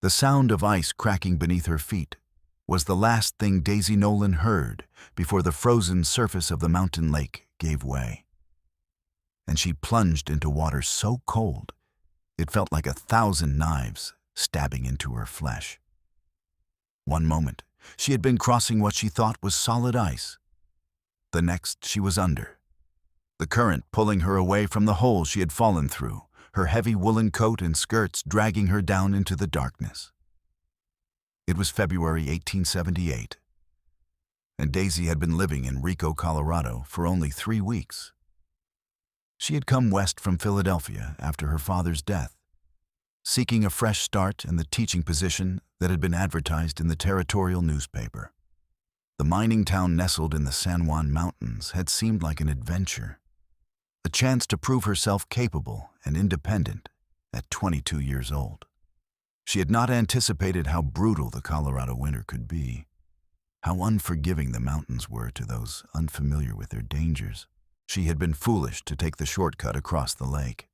The sound of ice cracking beneath her feet was the last thing Daisy Nolan heard before the frozen surface of the mountain lake gave way. And she plunged into water so cold, it felt like 1,000 knives stabbing into her flesh. One moment, she had been crossing what she thought was solid ice. The next, she was under, the current pulling her away from the hole she had fallen through, her heavy woolen coat and skirts dragging her down into the darkness. It was February 1878, and Daisy had been living in Rico, Colorado for only 3 weeks. She had come west from Philadelphia after her father's death, seeking a fresh start in the teaching position that had been advertised in the territorial newspaper. The mining town nestled in the San Juan Mountains had seemed like an adventure, a chance to prove herself capable and independent at 22 years old. She had not anticipated how brutal the Colorado winter could be, how unforgiving the mountains were to those unfamiliar with their dangers. She had been foolish to take the shortcut across the lake.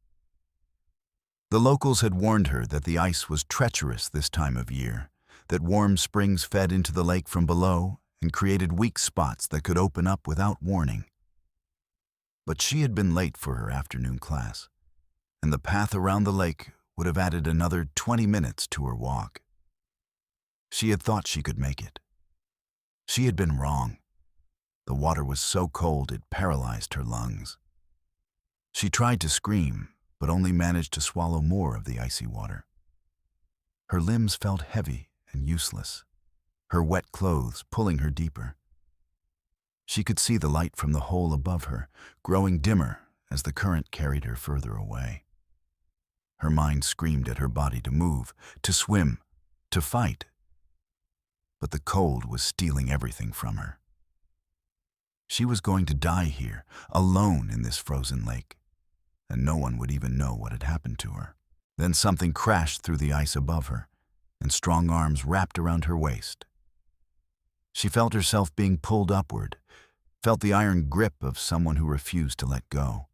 The locals had warned her that the ice was treacherous this time of year, that warm springs fed into the lake from below and created weak spots that could open up without warning. But she had been late for her afternoon class, and the path around the lake would have added another 20 minutes to her walk. She had thought she could make it. She had been wrong. The water was so cold it paralyzed her lungs. She tried to scream, but only managed to swallow more of the icy water. Her limbs felt heavy and useless, her wet clothes pulling her deeper. She could see the light from the hole above her, growing dimmer as the current carried her further away. Her mind screamed at her body to move, to swim, to fight. But the cold was stealing everything from her. She was going to die here, alone in this frozen lake, and no one would even know what had happened to her. Then something crashed through the ice above her, and strong arms wrapped around her waist. She felt herself being pulled upward, felt the iron grip of someone who refused to let go.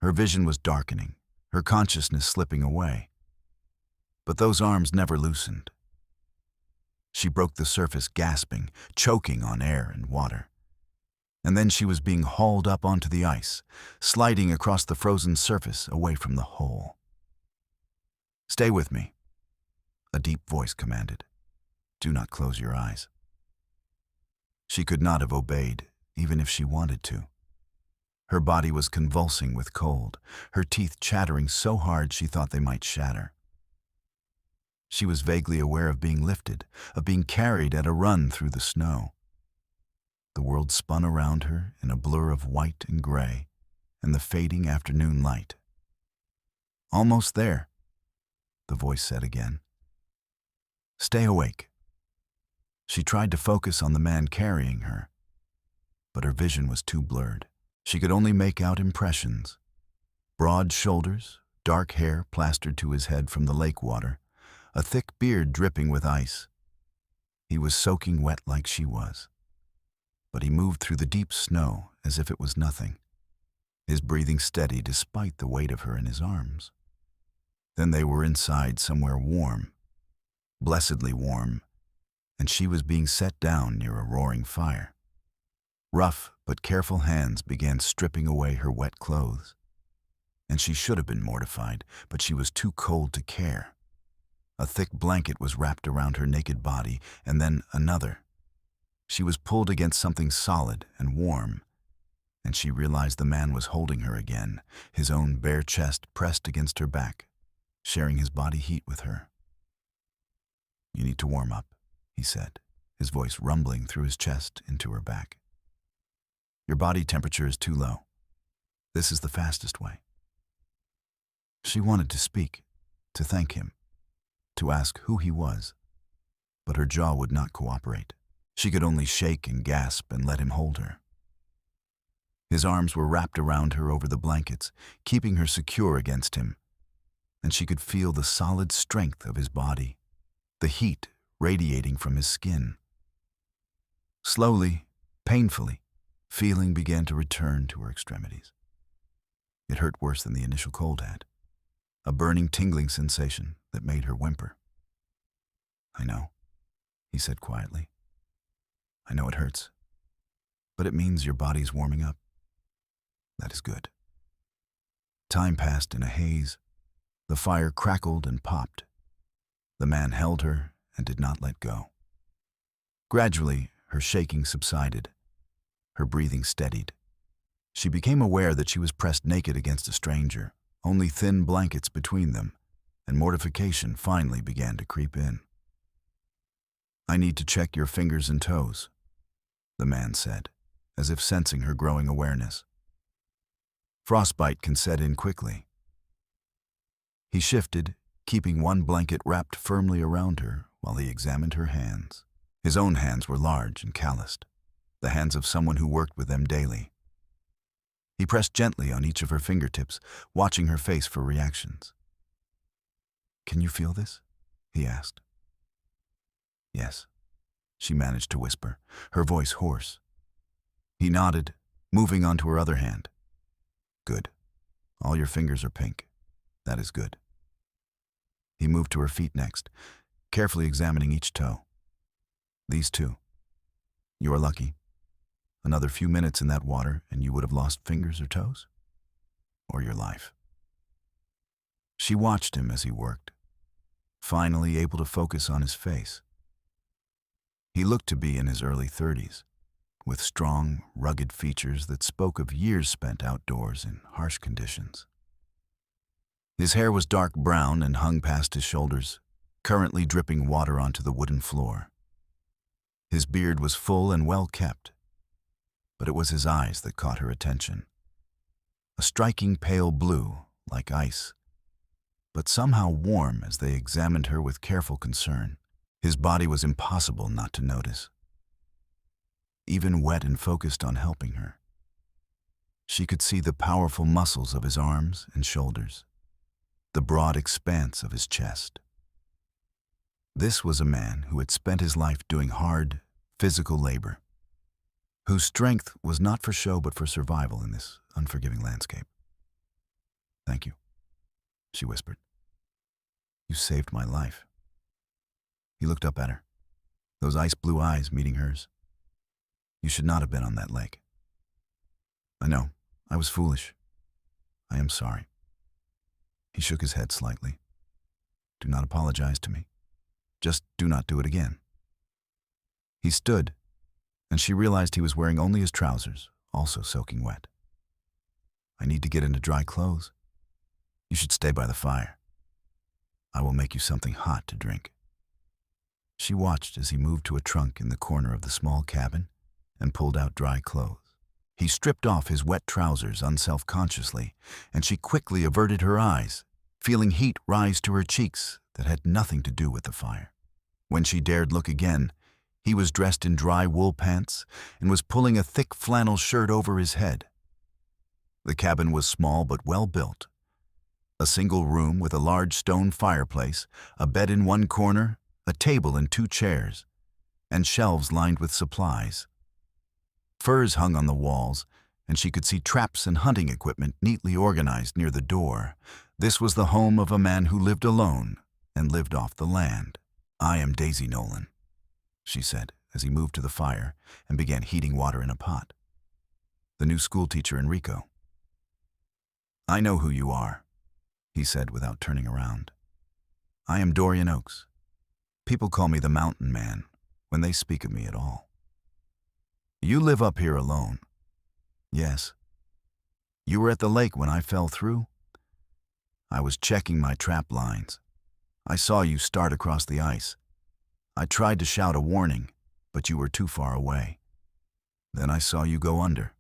Her vision was darkening, her consciousness slipping away. But those arms never loosened. She broke the surface gasping, choking on air and water. And then she was being hauled up onto the ice, sliding across the frozen surface away from the hole. "Stay with me," a deep voice commanded. "Do not close your eyes." She could not have obeyed, even if she wanted to. Her body was convulsing with cold, her teeth chattering so hard she thought they might shatter. She was vaguely aware of being lifted, of being carried at a run through the snow. The world spun around her in a blur of white and gray and the fading afternoon light. "Almost there," the voice said again. "Stay awake." She tried to focus on the man carrying her, but her vision was too blurred. She could only make out impressions. Broad shoulders, dark hair plastered to his head from the lake water, a thick beard dripping with ice. He was soaking wet like she was, but he moved through the deep snow as if it was nothing, his breathing steady despite the weight of her in his arms. Then they were inside somewhere warm, blessedly warm, and she was being set down near a roaring fire. Rough but careful hands began stripping away her wet clothes. And she should have been mortified, but she was too cold to care. A thick blanket was wrapped around her naked body, and then another. She was pulled against something solid and warm, and she realized the man was holding her again, his own bare chest pressed against her back, sharing his body heat with her. "You need to warm up," he said, his voice rumbling through his chest into her back. "Your body temperature is too low. This is the fastest way." She wanted to speak, to thank him, to ask who he was, but her jaw would not cooperate. She could only shake and gasp and let him hold her. His arms were wrapped around her over the blankets, keeping her secure against him, and she could feel the solid strength of his body, the heat radiating from his skin. Slowly, painfully, feeling began to return to her extremities. It hurt worse than the initial cold had, a burning, tingling sensation that made her whimper. I know, he said quietly. I know it hurts, but it means your body's warming up. That is good. Time passed in a haze. The fire crackled and popped. The man held her and did not let go. Gradually, her shaking subsided. Her breathing steadied. She became aware that she was pressed naked against a stranger, only thin blankets between them, and mortification finally began to creep in. I need to check your fingers and toes, the man said, as if sensing her growing awareness. Frostbite can set in quickly. He shifted, keeping one blanket wrapped firmly around her while he examined her hands. His own hands were large and calloused, the hands of someone who worked with them daily. He pressed gently on each of her fingertips, watching her face for reactions. Can you feel this? He asked. Yes, she managed to whisper, her voice hoarse. He nodded, moving on to her other hand. Good. All your fingers are pink. That is good. He moved to her feet next, carefully examining each toe. These two. You are lucky. Another few minutes in that water and you would have lost fingers or toes? Or your life. She watched him as he worked, finally able to focus on his face. He looked to be in his early 30s, with strong, rugged features that spoke of years spent outdoors in harsh conditions. His hair was dark brown and hung past his shoulders, currently dripping water onto the wooden floor. His beard was full and well kept, but it was his eyes that caught her attention. A striking pale blue, like ice, but somehow warm as they examined her with careful concern. His body was impossible not to notice, even wet and focused on helping her. She could see the powerful muscles of his arms and shoulders, the broad expanse of his chest. This was a man who had spent his life doing hard, physical labor, whose strength was not for show but for survival in this unforgiving landscape. Thank you, she whispered. You saved my life. He looked up at her, those ice blue eyes meeting hers. You should not have been on that lake. I know, I was foolish. I am sorry. He shook his head slightly. Do not apologize to me. Just do not do it again. He stood, and she realized he was wearing only his trousers, also soaking wet. I need to get into dry clothes. You should stay by the fire. I will make you something hot to drink. She watched as he moved to a trunk in the corner of the small cabin and pulled out dry clothes. He stripped off his wet trousers unself-consciously, and she quickly averted her eyes, feeling heat rise to her cheeks that had nothing to do with the fire. When she dared look again, he was dressed in dry wool pants and was pulling a thick flannel shirt over his head. The cabin was small but well built. A single room with a large stone fireplace, a bed in one corner, a table and 2 chairs, and shelves lined with supplies. Furs hung on the walls, and she could see traps and hunting equipment neatly organized near the door. This was the home of a man who lived alone and lived off the land. I am Daisy Nolan, she said as he moved to the fire and began heating water in a pot. The new schoolteacher Enrico. I know who you are, he said without turning around. I am Dorian Oakes. People call me the Mountain Man when they speak of me at all. You live up here alone. Yes. You were at the lake when I fell through? I was checking my trap lines. I saw you start across the ice. I tried to shout a warning, but you were too far away. Then I saw you go under.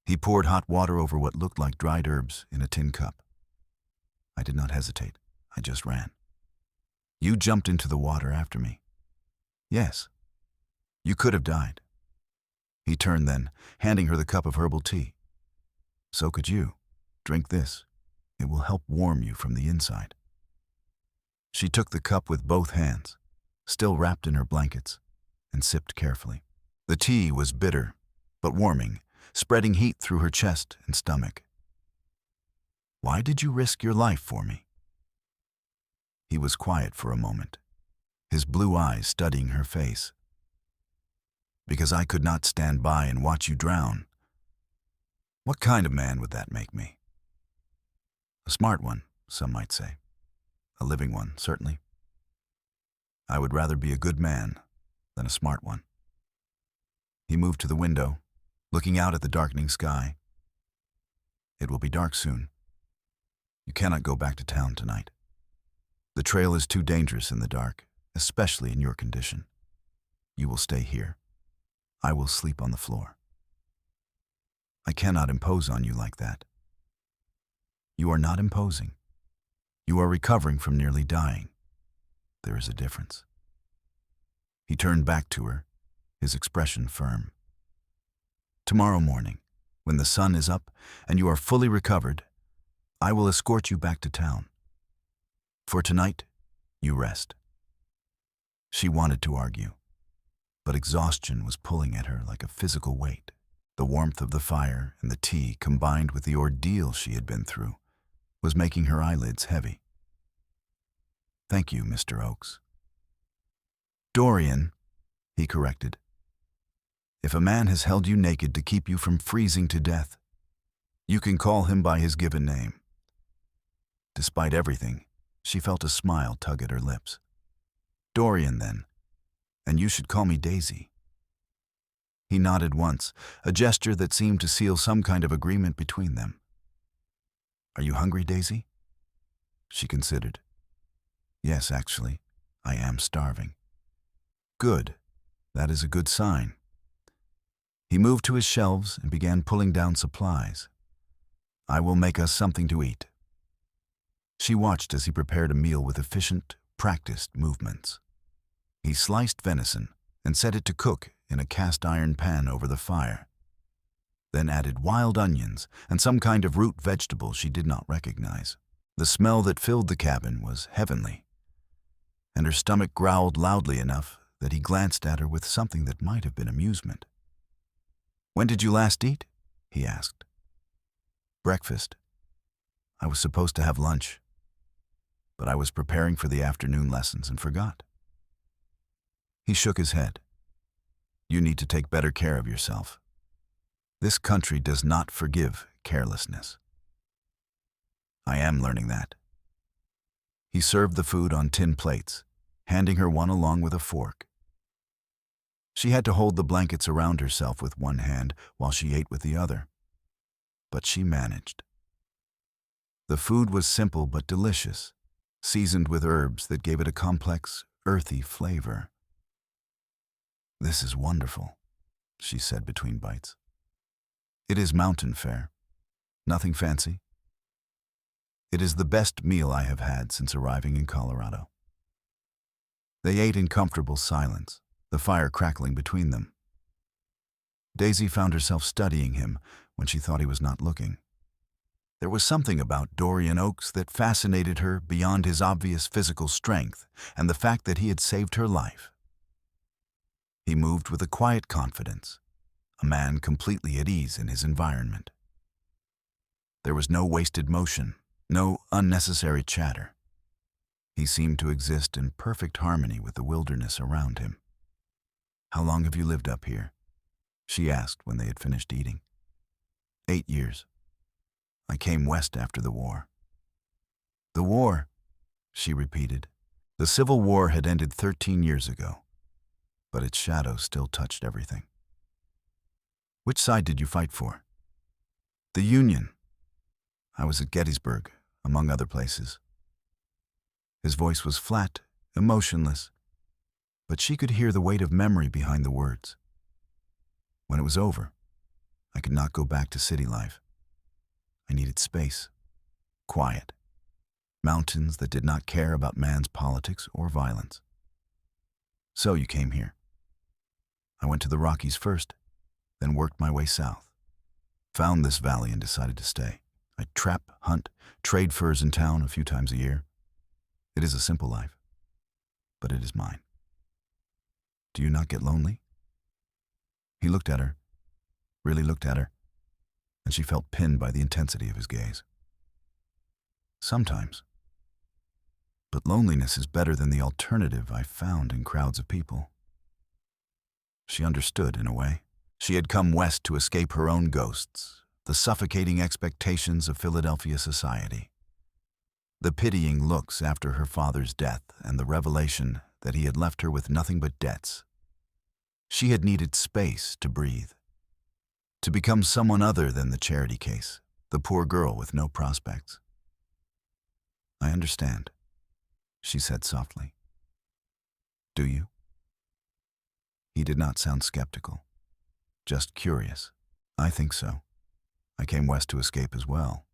He poured hot water over what looked like dried herbs in a tin cup. I did not hesitate. I just ran. You jumped into the water after me. Yes. You could have died. He turned then, handing her the cup of herbal tea. So could you. Drink this. It will help warm you from the inside. She took the cup with both hands, still wrapped in her blankets, and sipped carefully. The tea was bitter, but warming, spreading heat through her chest and stomach. Why did you risk your life for me? He was quiet for a moment, his blue eyes studying her face. Because I could not stand by and watch you drown. What kind of man would that make me? A smart one, some might say. A living one, certainly. I would rather be a good man than a smart one. He moved to the window, looking out at the darkening sky. It will be dark soon. You cannot go back to town tonight. The trail is too dangerous in the dark, especially in your condition. You will stay here. I will sleep on the floor. I cannot impose on you like that. You are not imposing. You are recovering from nearly dying. There is a difference. He turned back to her, his expression firm. Tomorrow morning, when the sun is up and you are fully recovered, I will escort you back to town. For tonight, you rest. She wanted to argue, but exhaustion was pulling at her like a physical weight. The warmth of the fire and the tea, combined with the ordeal she had been through, was making her eyelids heavy. Thank you, Mr. Oakes. Dorian, he corrected. If a man has held you naked to keep you from freezing to death, you can call him by his given name. Despite everything, she felt a smile tug at her lips. Dorian, then, and you should call me Daisy. He nodded once, a gesture that seemed to seal some kind of agreement between them. Are you hungry, Daisy? She considered. Yes, actually, I am starving. Good. That is a good sign. He moved to his shelves and began pulling down supplies. I will make us something to eat. She watched as he prepared a meal with efficient, practiced movements. He sliced venison and set it to cook in a cast-iron pan over the fire, then added wild onions and some kind of root vegetable she did not recognize. The smell that filled the cabin was heavenly, and her stomach growled loudly enough that he glanced at her with something that might have been amusement. When did you last eat? He asked. Breakfast. I was supposed to have lunch, but I was preparing for the afternoon lessons and forgot. He shook his head. You need to take better care of yourself. This country does not forgive carelessness. I am learning that. He served the food on tin plates, handing her one along with a fork. She had to hold the blankets around herself with one hand while she ate with the other. But she managed. The food was simple but delicious, seasoned with herbs that gave it a complex, earthy flavor. This is wonderful, she said between bites. It is mountain fare. Nothing fancy. It is the best meal I have had since arriving in Colorado. They ate in comfortable silence, the fire crackling between them. Daisy found herself studying him when she thought he was not looking. There was something about Dorian Oakes that fascinated her beyond his obvious physical strength and the fact that he had saved her life. He moved with a quiet confidence, a man completely at ease in his environment. There was no wasted motion, no unnecessary chatter. He seemed to exist in perfect harmony with the wilderness around him. How long have you lived up here? She asked when they had finished eating. 8 years. I came west after the war. The war, she repeated. The Civil War had ended 13 years ago, but its shadow still touched everything. Which side did you fight for? The Union. I was at Gettysburg, among other places. His voice was flat, emotionless, but she could hear the weight of memory behind the words. When it was over, I could not go back to city life. I needed space, quiet, mountains that did not care about man's politics or violence. So you came here. I went to the Rockies first, then worked my way south. Found this valley and decided to stay. I trap, hunt, trade furs in town a few times a year. It is a simple life, but it is mine. Do you not get lonely? He looked at her, really looked at her, and she felt pinned by the intensity of his gaze. Sometimes. But loneliness is better than the alternative I found in crowds of people. She understood, in a way. She had come west to escape her own ghosts, the suffocating expectations of Philadelphia society. The pitying looks after her father's death and the revelation that he had left her with nothing but debts. She had needed space to breathe, to become someone other than the charity case, the poor girl with no prospects. "I understand," she said softly. "Do you?" He did not sound skeptical, just curious. "I think so. I came west to escape as well.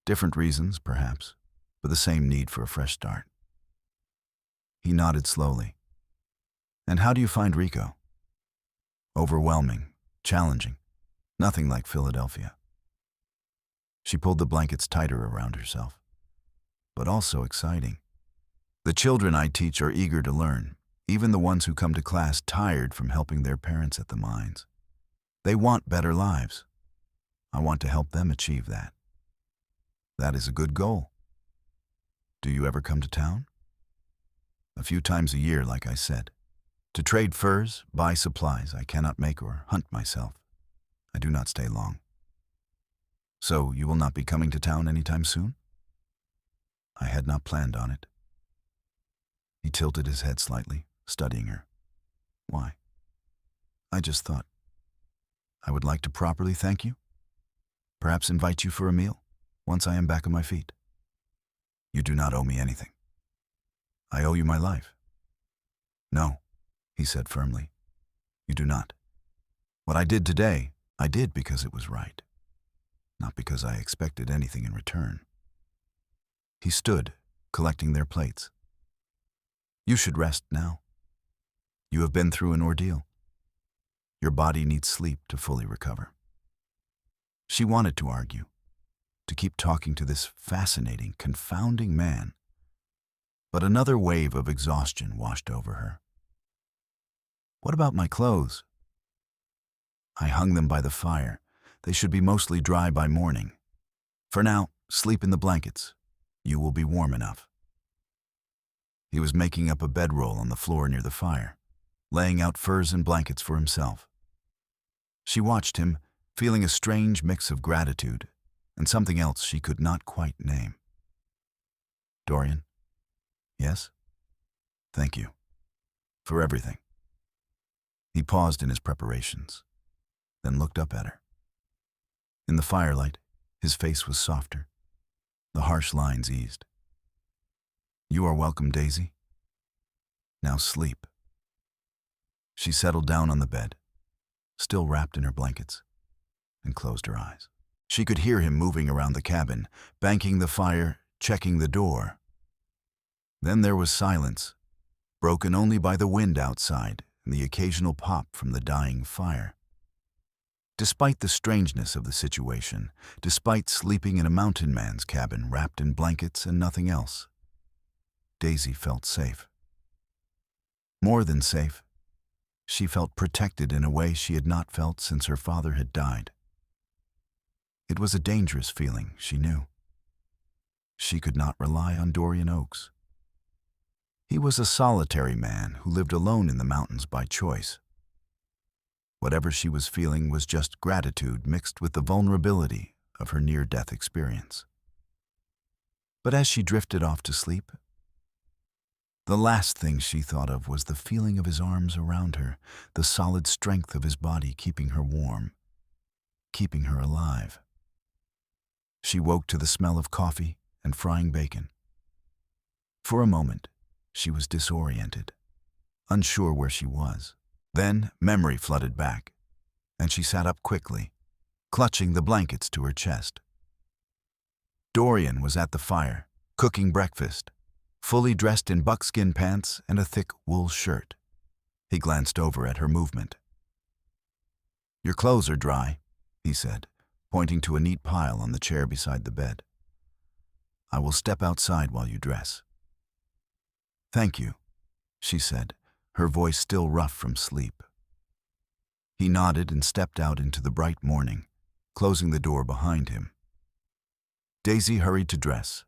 Different reasons, perhaps, but the same need for a fresh start." He nodded slowly. "And how do you find Rico?" "Overwhelming, challenging, nothing like Philadelphia." She pulled the blankets tighter around herself. "But also exciting. The children I teach are eager to learn, even the ones who come to class tired from helping their parents at the mines. They want better lives. I want to help them achieve that. That is a good goal. Do you ever come to town?" "A few times a year, like I said. To trade furs, buy supplies I cannot make, or hunt myself. I do not stay long." "So you will not be coming to town anytime soon?" "I had not planned on it." He tilted his head slightly, studying her. "Why?" "I just thought I would like to properly thank you. Perhaps invite you for a meal, once I am back on my feet." "You do not owe me anything. I owe you my life." "No," he said firmly. "You do not. What I did today, I did because it was right, not because I expected anything in return." He stood, collecting their plates. "You should rest now. You have been through an ordeal. Your body needs sleep to fully recover." She wanted to argue, to keep talking to this fascinating, confounding man. But another wave of exhaustion washed over her. "What about my clothes?" "I hung them by the fire. They should be mostly dry by morning. For now, sleep in the blankets. You will be warm enough." He was making up a bedroll on the floor near the fire, laying out furs and blankets for himself. She watched him, feeling a strange mix of gratitude and something else she could not quite name. "Dorian?" "Yes?" "Thank you. For everything." He paused in his preparations, then looked up at her. In the firelight, his face was softer. The harsh lines eased. "You are welcome, Daisy. Now sleep." She settled down on the bed, still wrapped in her blankets, and closed her eyes. She could hear him moving around the cabin, banking the fire, checking the door. Then there was silence, broken only by the wind outside and the occasional pop from the dying fire. Despite the strangeness of the situation, despite sleeping in a mountain man's cabin wrapped in blankets and nothing else, Daisy felt safe. More than safe, she felt protected in a way she had not felt since her father had died. It was a dangerous feeling, she knew. She could not rely on Dorian Oakes. He was a solitary man who lived alone in the mountains by choice. Whatever she was feeling was just gratitude mixed with the vulnerability of her near-death experience. But as she drifted off to sleep, the last thing she thought of was the feeling of his arms around her, the solid strength of his body keeping her warm, keeping her alive. She woke to the smell of coffee and frying bacon. For a moment, she was disoriented, unsure where she was. Then memory flooded back, and she sat up quickly, clutching the blankets to her chest. Dorian was at the fire, cooking breakfast, fully dressed in buckskin pants and a thick wool shirt. He glanced over at her movement. "Your clothes are dry," he said, pointing to a neat pile on the chair beside the bed. "I will step outside while you dress." "Thank you," she said, her voice still rough from sleep. He nodded and stepped out into the bright morning, closing the door behind him. Daisy hurried to dress,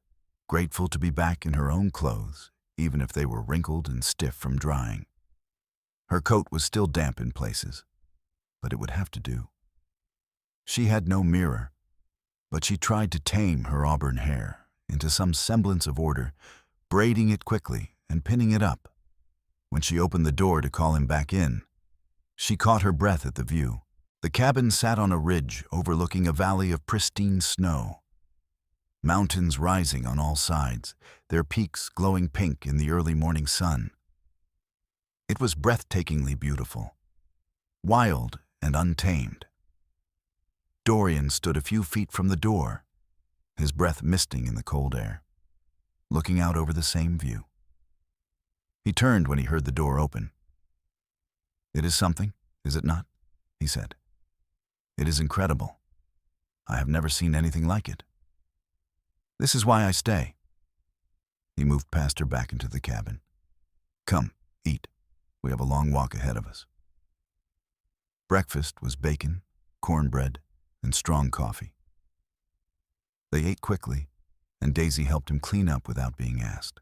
grateful to be back in her own clothes, even if they were wrinkled and stiff from drying. Her coat was still damp in places, but it would have to do. She had no mirror, but she tried to tame her auburn hair into some semblance of order, braiding it quickly and pinning it up. When she opened the door to call him back in, she caught her breath at the view. The cabin sat on a ridge overlooking a valley of pristine snow. Mountains rising on all sides, their peaks glowing pink in the early morning sun. It was breathtakingly beautiful, wild and untamed. Dorian stood a few feet from the door, his breath misting in the cold air, looking out over the same view. He turned when he heard the door open. "It is something, is it not?" he said. "It is incredible. I have never seen anything like it. This is why I stay." He moved past her back into the cabin. "Come, eat. We have a long walk ahead of us." Breakfast was bacon, cornbread, and strong coffee. They ate quickly, and Daisy helped him clean up without being asked.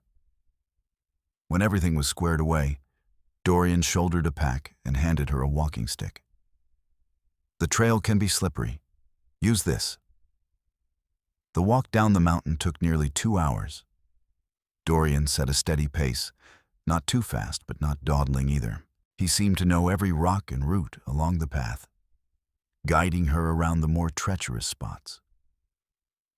When everything was squared away, Dorian shouldered a pack and handed her a walking stick. "The trail can be slippery. Use this." The walk down the mountain took nearly 2 hours. Dorian set a steady pace, not too fast but not dawdling either. He seemed to know every rock and root along the path, guiding her around the more treacherous spots.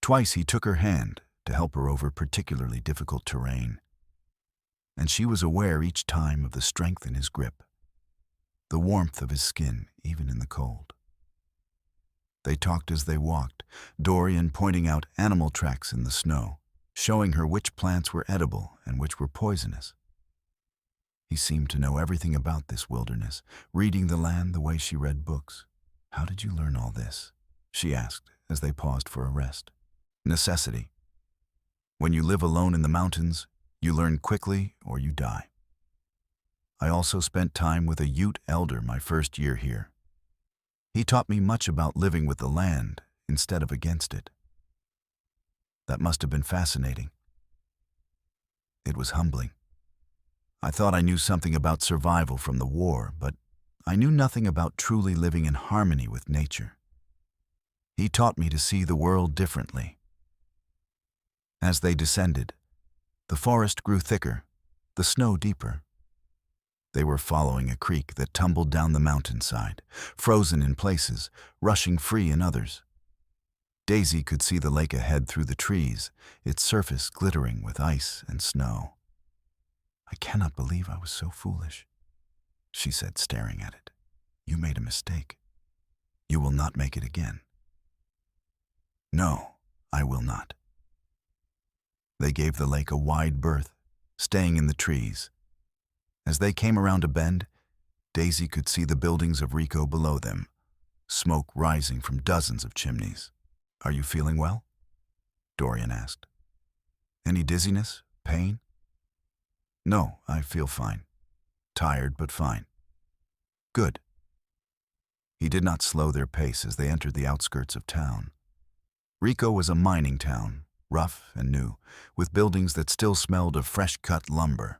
Twice he took her hand to help her over particularly difficult terrain, and she was aware each time of the strength in his grip, the warmth of his skin even in the cold. They talked as they walked, Dorian pointing out animal tracks in the snow, showing her which plants were edible and which were poisonous. He seemed to know everything about this wilderness, reading the land the way she read books. "How did you learn all this?" she asked as they paused for a rest. "Necessity. When you live alone in the mountains, you learn quickly or you die. I also spent time with a Ute elder my first year here. He taught me much about living with the land instead of against it. That must have been fascinating. It was humbling. I thought I knew something about survival from the war, but I knew nothing about truly living in harmony with nature. He taught me to see the world differently." As they descended, the forest grew thicker, the snow deeper. They were following a creek that tumbled down the mountainside, frozen in places, rushing free in others. Daisy could see the lake ahead through the trees, its surface glittering with ice and snow. "I cannot believe I was so foolish," she said, staring at it. "You made a mistake. You will not make it again." "No, I will not." They gave the lake a wide berth, staying in the trees. As they came around a bend, Daisy could see the buildings of Rico below them, smoke rising from dozens of chimneys. "Are you feeling well?" Dorian asked. "Any dizziness? Pain?" "No, I feel fine. Tired, but fine." "Good." He did not slow their pace as they entered the outskirts of town. Rico was a mining town, rough and new, with buildings that still smelled of fresh-cut lumber.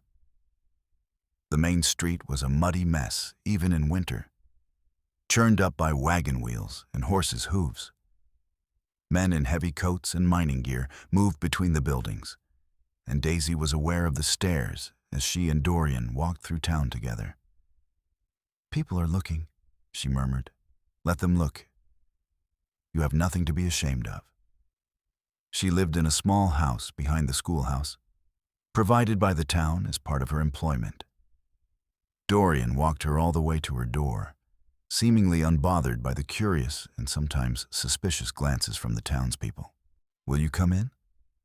The main street was a muddy mess, even in winter, churned up by wagon wheels and horses' hooves. Men in heavy coats and mining gear moved between the buildings, and Daisy was aware of the stares as she and Dorian walked through town together. "People are looking," she murmured. "Let them look. You have nothing to be ashamed of." She lived in a small house behind the schoolhouse, provided by the town as part of her employment. Dorian walked her all the way to her door, seemingly unbothered by the curious and sometimes suspicious glances from the townspeople. "Will you come in?"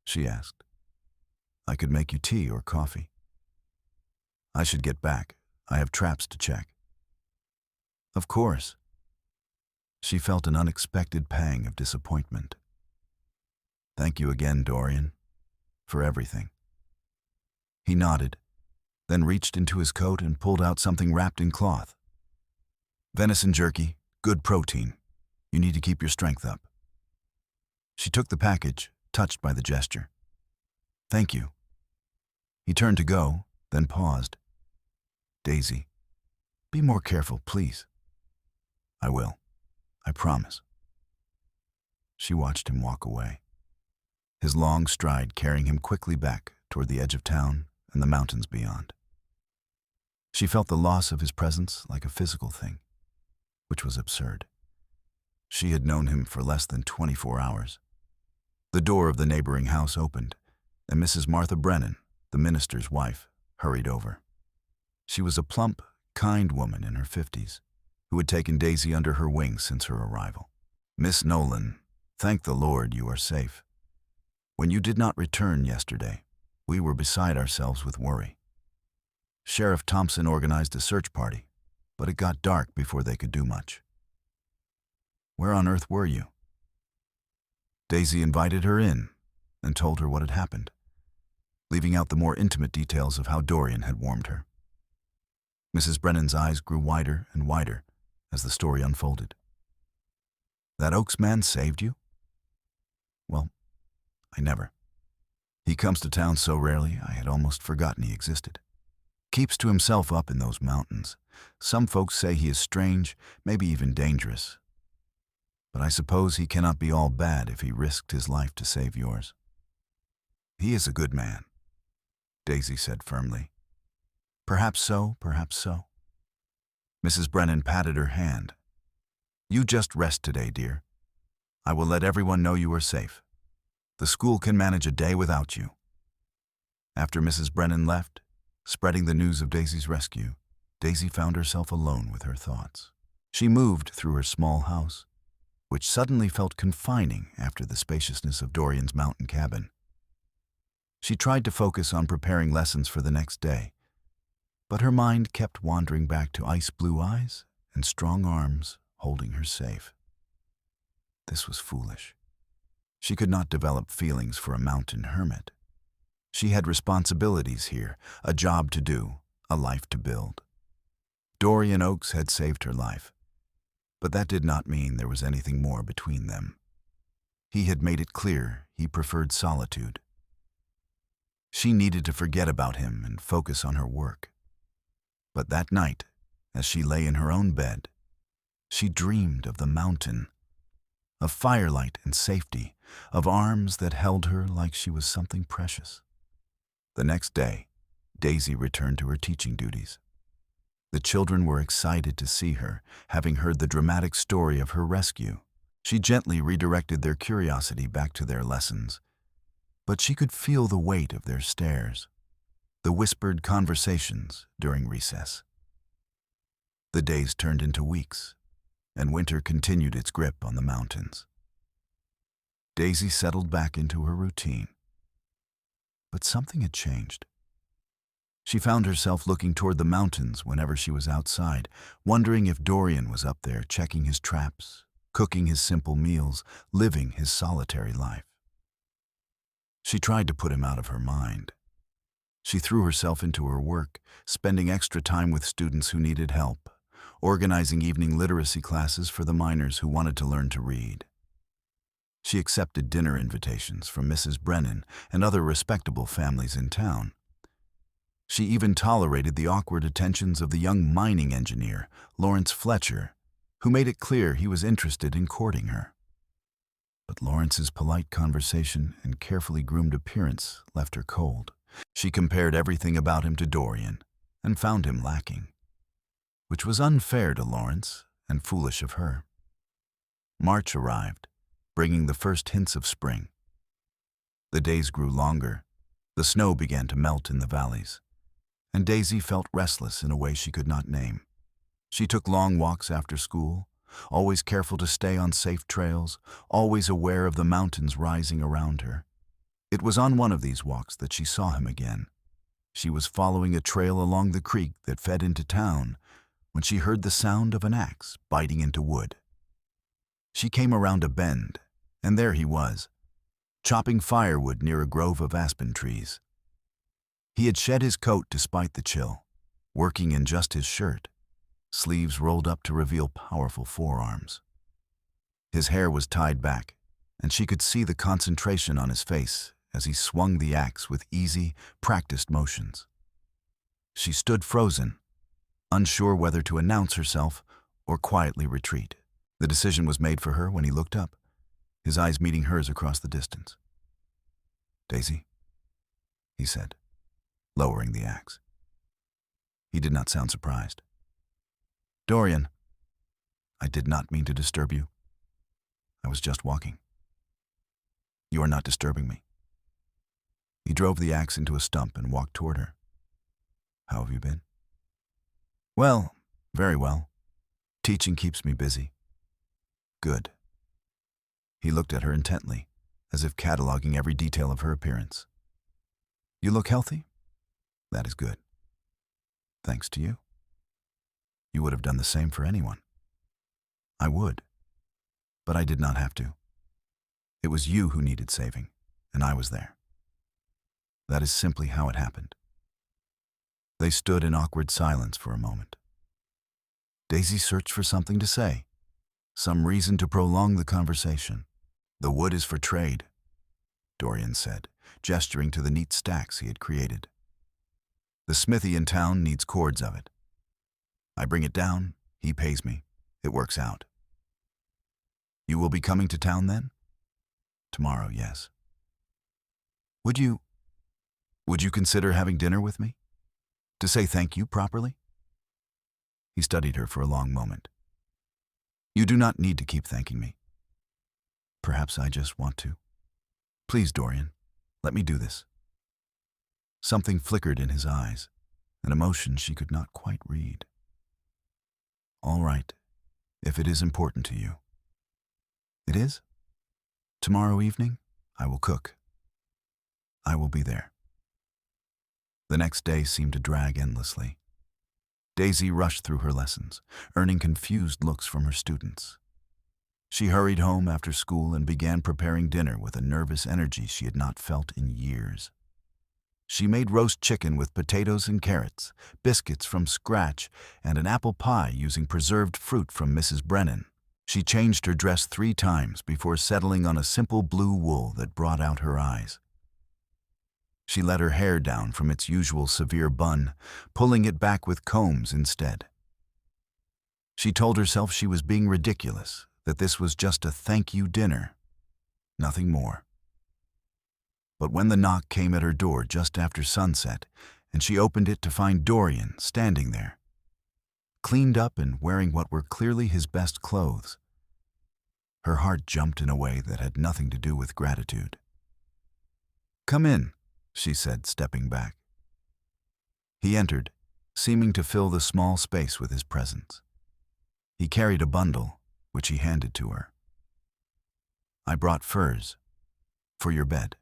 she asked. "I could make you tea or coffee." "I should get back. I have traps to check." "Of course." She felt an unexpected pang of disappointment. "Thank you again, Dorian, for everything." He nodded, then reached into his coat and pulled out something wrapped in cloth. "Venison jerky, good protein. You need to keep your strength up." She took the package, touched by the gesture. Thank you. He turned to go, then paused. Daisy, be more careful, please. I will. I promise. She watched him walk away, his long stride carrying him quickly back toward the edge of town and the mountains beyond. She felt the loss of his presence like a physical thing, which was absurd. She had known him for less than 24 hours. The door of the neighboring house opened, and Mrs. Martha Brennan, the minister's wife, hurried over. She was a plump, kind woman in her 50s, who had taken Daisy under her wing since her arrival. Miss Nolan, thank the Lord you are safe. When you did not return yesterday, we were beside ourselves with worry. Sheriff Thompson organized a search party, but it got dark before they could do much. Where on earth were you? Daisy invited her in and told her what had happened, leaving out the more intimate details of how Dorian had warmed her. Mrs. Brennan's eyes grew wider and wider as the story unfolded. That Oakes man saved you? Well, I never. He comes to town so rarely I had almost forgotten he existed. Keeps to himself up in those mountains. Some folks say he is strange, maybe even dangerous. But I suppose he cannot be all bad if he risked his life to save yours. He is a good man, Daisy said firmly. Perhaps so, perhaps so. Mrs. Brennan patted her hand. You just rest today, dear. I will let everyone know you are safe. The school can manage a day without you. After Mrs. Brennan left, spreading the news of Daisy's rescue, Daisy found herself alone with her thoughts. She moved through her small house, which suddenly felt confining after the spaciousness of Dorian's mountain cabin. She tried to focus on preparing lessons for the next day, but her mind kept wandering back to ice-blue eyes and strong arms holding her safe. This was foolish. She could not develop feelings for a mountain hermit. She had responsibilities here, a job to do, a life to build. Dorian Oakes had saved her life, but that did not mean there was anything more between them. He had made it clear he preferred solitude. She needed to forget about him and focus on her work. But that night, as she lay in her own bed, she dreamed of the mountain, of firelight and safety, of arms that held her like she was something precious. The next day, Daisy returned to her teaching duties. The children were excited to see her, having heard the dramatic story of her rescue. She gently redirected their curiosity back to their lessons, but she could feel the weight of their stares, the whispered conversations during recess. The days turned into weeks, and winter continued its grip on the mountains. Daisy settled back into her routine, but something had changed. She found herself looking toward the mountains whenever she was outside, wondering if Dorian was up there checking his traps, cooking his simple meals, living his solitary life. She tried to put him out of her mind. She threw herself into her work, spending extra time with students who needed help, organizing evening literacy classes for the minors who wanted to learn to read. She accepted dinner invitations from Mrs. Brennan and other respectable families in town. She even tolerated the awkward attentions of the young mining engineer, Lawrence Fletcher, who made it clear he was interested in courting her. But Lawrence's polite conversation and carefully groomed appearance left her cold. She compared everything about him to Dorian and found him lacking, which was unfair to Lawrence and foolish of her. March arrived, bringing the first hints of spring. The days grew longer, the snow began to melt in the valleys, and Daisy felt restless in a way she could not name. She took long walks after school, always careful to stay on safe trails, always aware of the mountains rising around her. It was on one of these walks that she saw him again. She was following a trail along the creek that fed into town when she heard the sound of an axe biting into wood. She came around a bend, and there he was, chopping firewood near a grove of aspen trees. He had shed his coat despite the chill, working in just his shirt, sleeves rolled up to reveal powerful forearms. His hair was tied back, and she could see the concentration on his face as he swung the axe with easy, practiced motions. She stood frozen, unsure whether to announce herself or quietly retreat. The decision was made for her when he looked up, his eyes meeting hers across the distance. "Daisy," he said, lowering the axe. He did not sound surprised. "Dorian, I did not mean to disturb you. I was just walking. You are not disturbing me." He drove the axe into a stump and walked toward her. "How have you been?" "Well, very well. Teaching keeps me busy." "Good." He looked at her intently, as if cataloging every detail of her appearance. "You look healthy? That is good." "Thanks to you. You would have done the same for anyone." "I would, but I did not have to. It was you who needed saving, and I was there. That is simply how it happened." They stood in awkward silence for a moment. Daisy searched for something to say, some reason to prolong the conversation. "The wood is for trade," Dorian said, gesturing to the neat stacks he had created. "The smithy in town needs cords of it. I bring it down, he pays me. It works out." "You will be coming to town then?" "Tomorrow, yes." Would you consider having dinner with me? To say thank you properly?" He studied her for a long moment. "You do not need to keep thanking me. Perhaps I just want to. Please, Dorian, let me do this." Something flickered in his eyes, an emotion she could not quite read. "All right, if it is important to you." "It is? Tomorrow evening, I will cook. I will be there." The next day seemed to drag endlessly. Daisy rushed through her lessons, earning confused looks from her students. She hurried home after school and began preparing dinner with a nervous energy she had not felt in years. She made roast chicken with potatoes and carrots, biscuits from scratch, and an apple pie using preserved fruit from Mrs. Brennan. She changed her dress 3 times before settling on a simple blue wool that brought out her eyes. She let her hair down from its usual severe bun, pulling it back with combs instead. She told herself she was being ridiculous, that this was just a thank you dinner, nothing more. But when the knock came at her door just after sunset, and she opened it to find Dorian standing there, cleaned up and wearing what were clearly his best clothes, her heart jumped in a way that had nothing to do with gratitude. "Come in," she said, stepping back. He entered, seeming to fill the small space with his presence. He carried a bundle, which he handed to her. "I brought furs for your bed.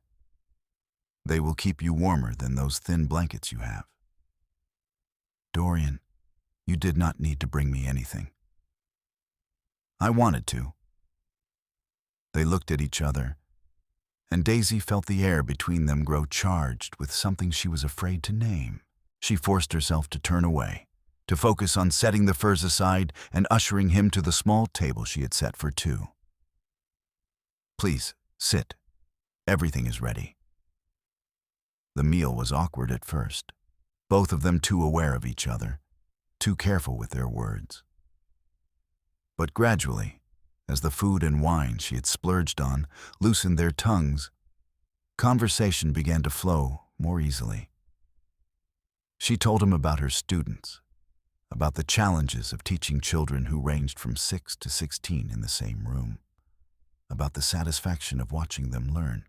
They will keep you warmer than those thin blankets you have." "Dorian, you did not need to bring me anything." "I wanted to." They looked at each other, and Daisy felt the air between them grow charged with something she was afraid to name. She forced herself to turn away, to focus on setting the furs aside and ushering him to the small table she had set for 2. "Please, sit. Everything is ready." The meal was awkward at first, both of them too aware of each other, too careful with their words. But gradually, as the food and wine she had splurged on loosened their tongues, conversation began to flow more easily. She told him about her students, about the challenges of teaching children who ranged from 6 to 16 in the same room, about the satisfaction of watching them learn.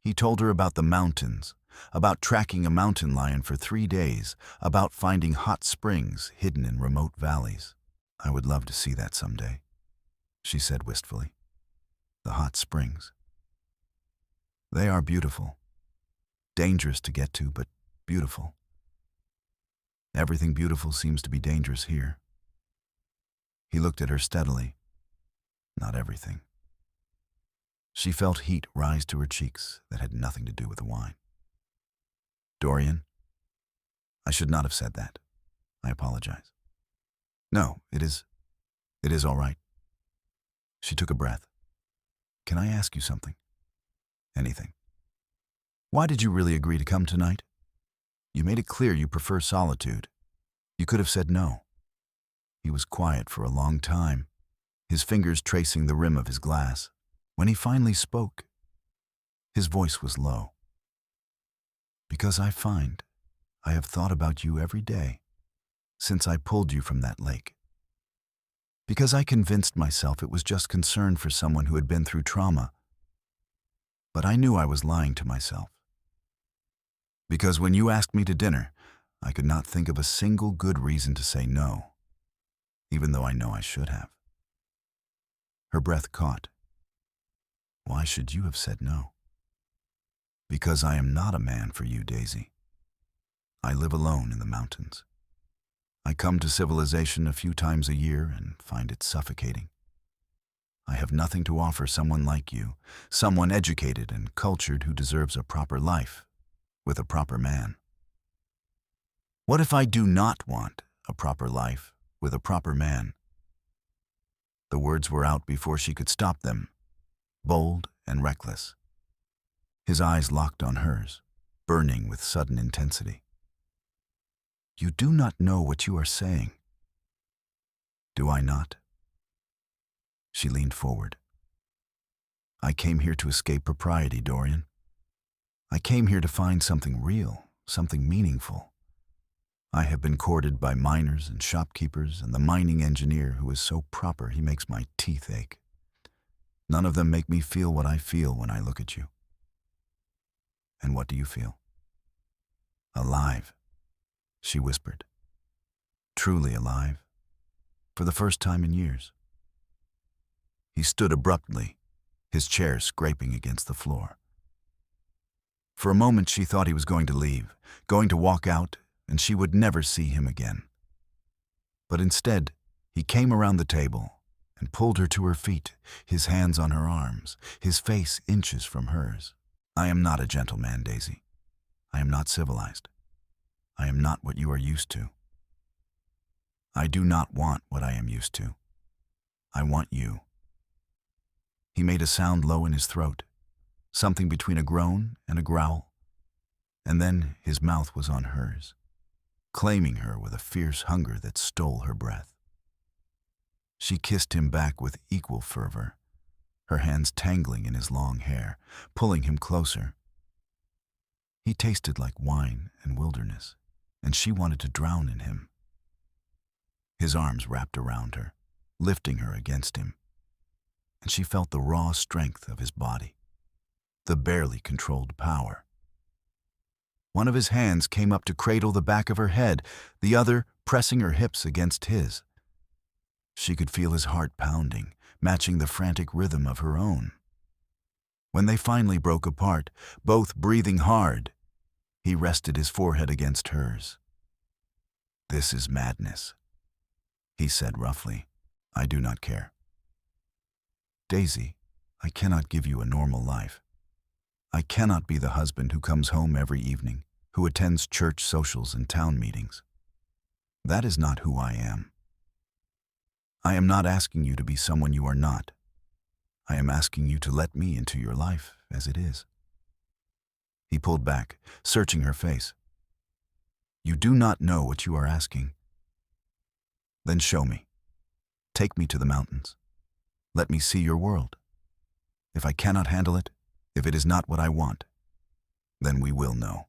He told her about the mountains, about tracking a mountain lion for 3 days, about finding hot springs hidden in remote valleys. "I would love to see that someday," she said wistfully. "The hot springs. They are beautiful. Dangerous to get to, but beautiful. Everything beautiful seems to be dangerous here." He looked at her steadily. Not everything. She felt heat rise to her cheeks that had nothing to do with the wine. "Dorian, I should not have said that. I apologize." "No, it is all right." She took a breath. "Can I ask you something?" "Anything." Why did you really agree to come tonight? You made it clear you prefer solitude. You could have said no. He was quiet for a long time, his fingers tracing the rim of his glass. When he finally spoke, his voice was low. Because I find I have thought about you every day since I pulled you from that lake. Because I convinced myself it was just concern for someone who had been through trauma. But I knew I was lying to myself. Because when you asked me to dinner, I could not think of a single good reason to say no, even though I know I should have. Her breath caught. Why should you have said no? Because I am not a man for you, Daisy. I live alone in the mountains. I come to civilization a few times a year and find it suffocating. I have nothing to offer someone like you, someone educated and cultured who deserves a proper life with a proper man. What if I do not want a proper life with a proper man? The words were out before she could stop them, bold and reckless. His eyes locked on hers, burning with sudden intensity. You do not know what you are saying. Do I not? She leaned forward. I came here to escape propriety, Dorian. I came here to find something real, something meaningful. I have been courted by miners and shopkeepers and the mining engineer who is so proper he makes my teeth ache. None of them make me feel what I feel when I look at you. And what do you feel? Alive, she whispered. Truly alive, for the first time in years. He stood abruptly, his chair scraping against the floor. For a moment she thought he was going to leave, going to walk out, and she would never see him again. But instead, he came around the table and pulled her to her feet, his hands on her arms, his face inches from hers. I am not a gentleman, Daisy. I am not civilized. I am not what you are used to. I do not want what I am used to. I want you. He made a sound low in his throat, something between a groan and a growl, and then his mouth was on hers, claiming her with a fierce hunger that stole her breath. She kissed him back with equal fervor, her hands tangling in his long hair, pulling him closer. He tasted like wine and wilderness, and she wanted to drown in him. His arms wrapped around her, lifting her against him, and she felt the raw strength of his body, the barely controlled power. One of his hands came up to cradle the back of her head, the other pressing her hips against his. She could feel his heart pounding, matching the frantic rhythm of her own. When they finally broke apart, both breathing hard, he rested his forehead against hers. This is madness, he said roughly. I do not care. Daisy, I cannot give you a normal life. I cannot be the husband who comes home every evening, who attends church socials and town meetings. That is not who I am. I am not asking you to be someone you are not. I am asking you to let me into your life as it is. He pulled back, searching her face. You do not know what you are asking. Then show me. Take me to the mountains. Let me see your world. If I cannot handle it, if it is not what I want, then we will know.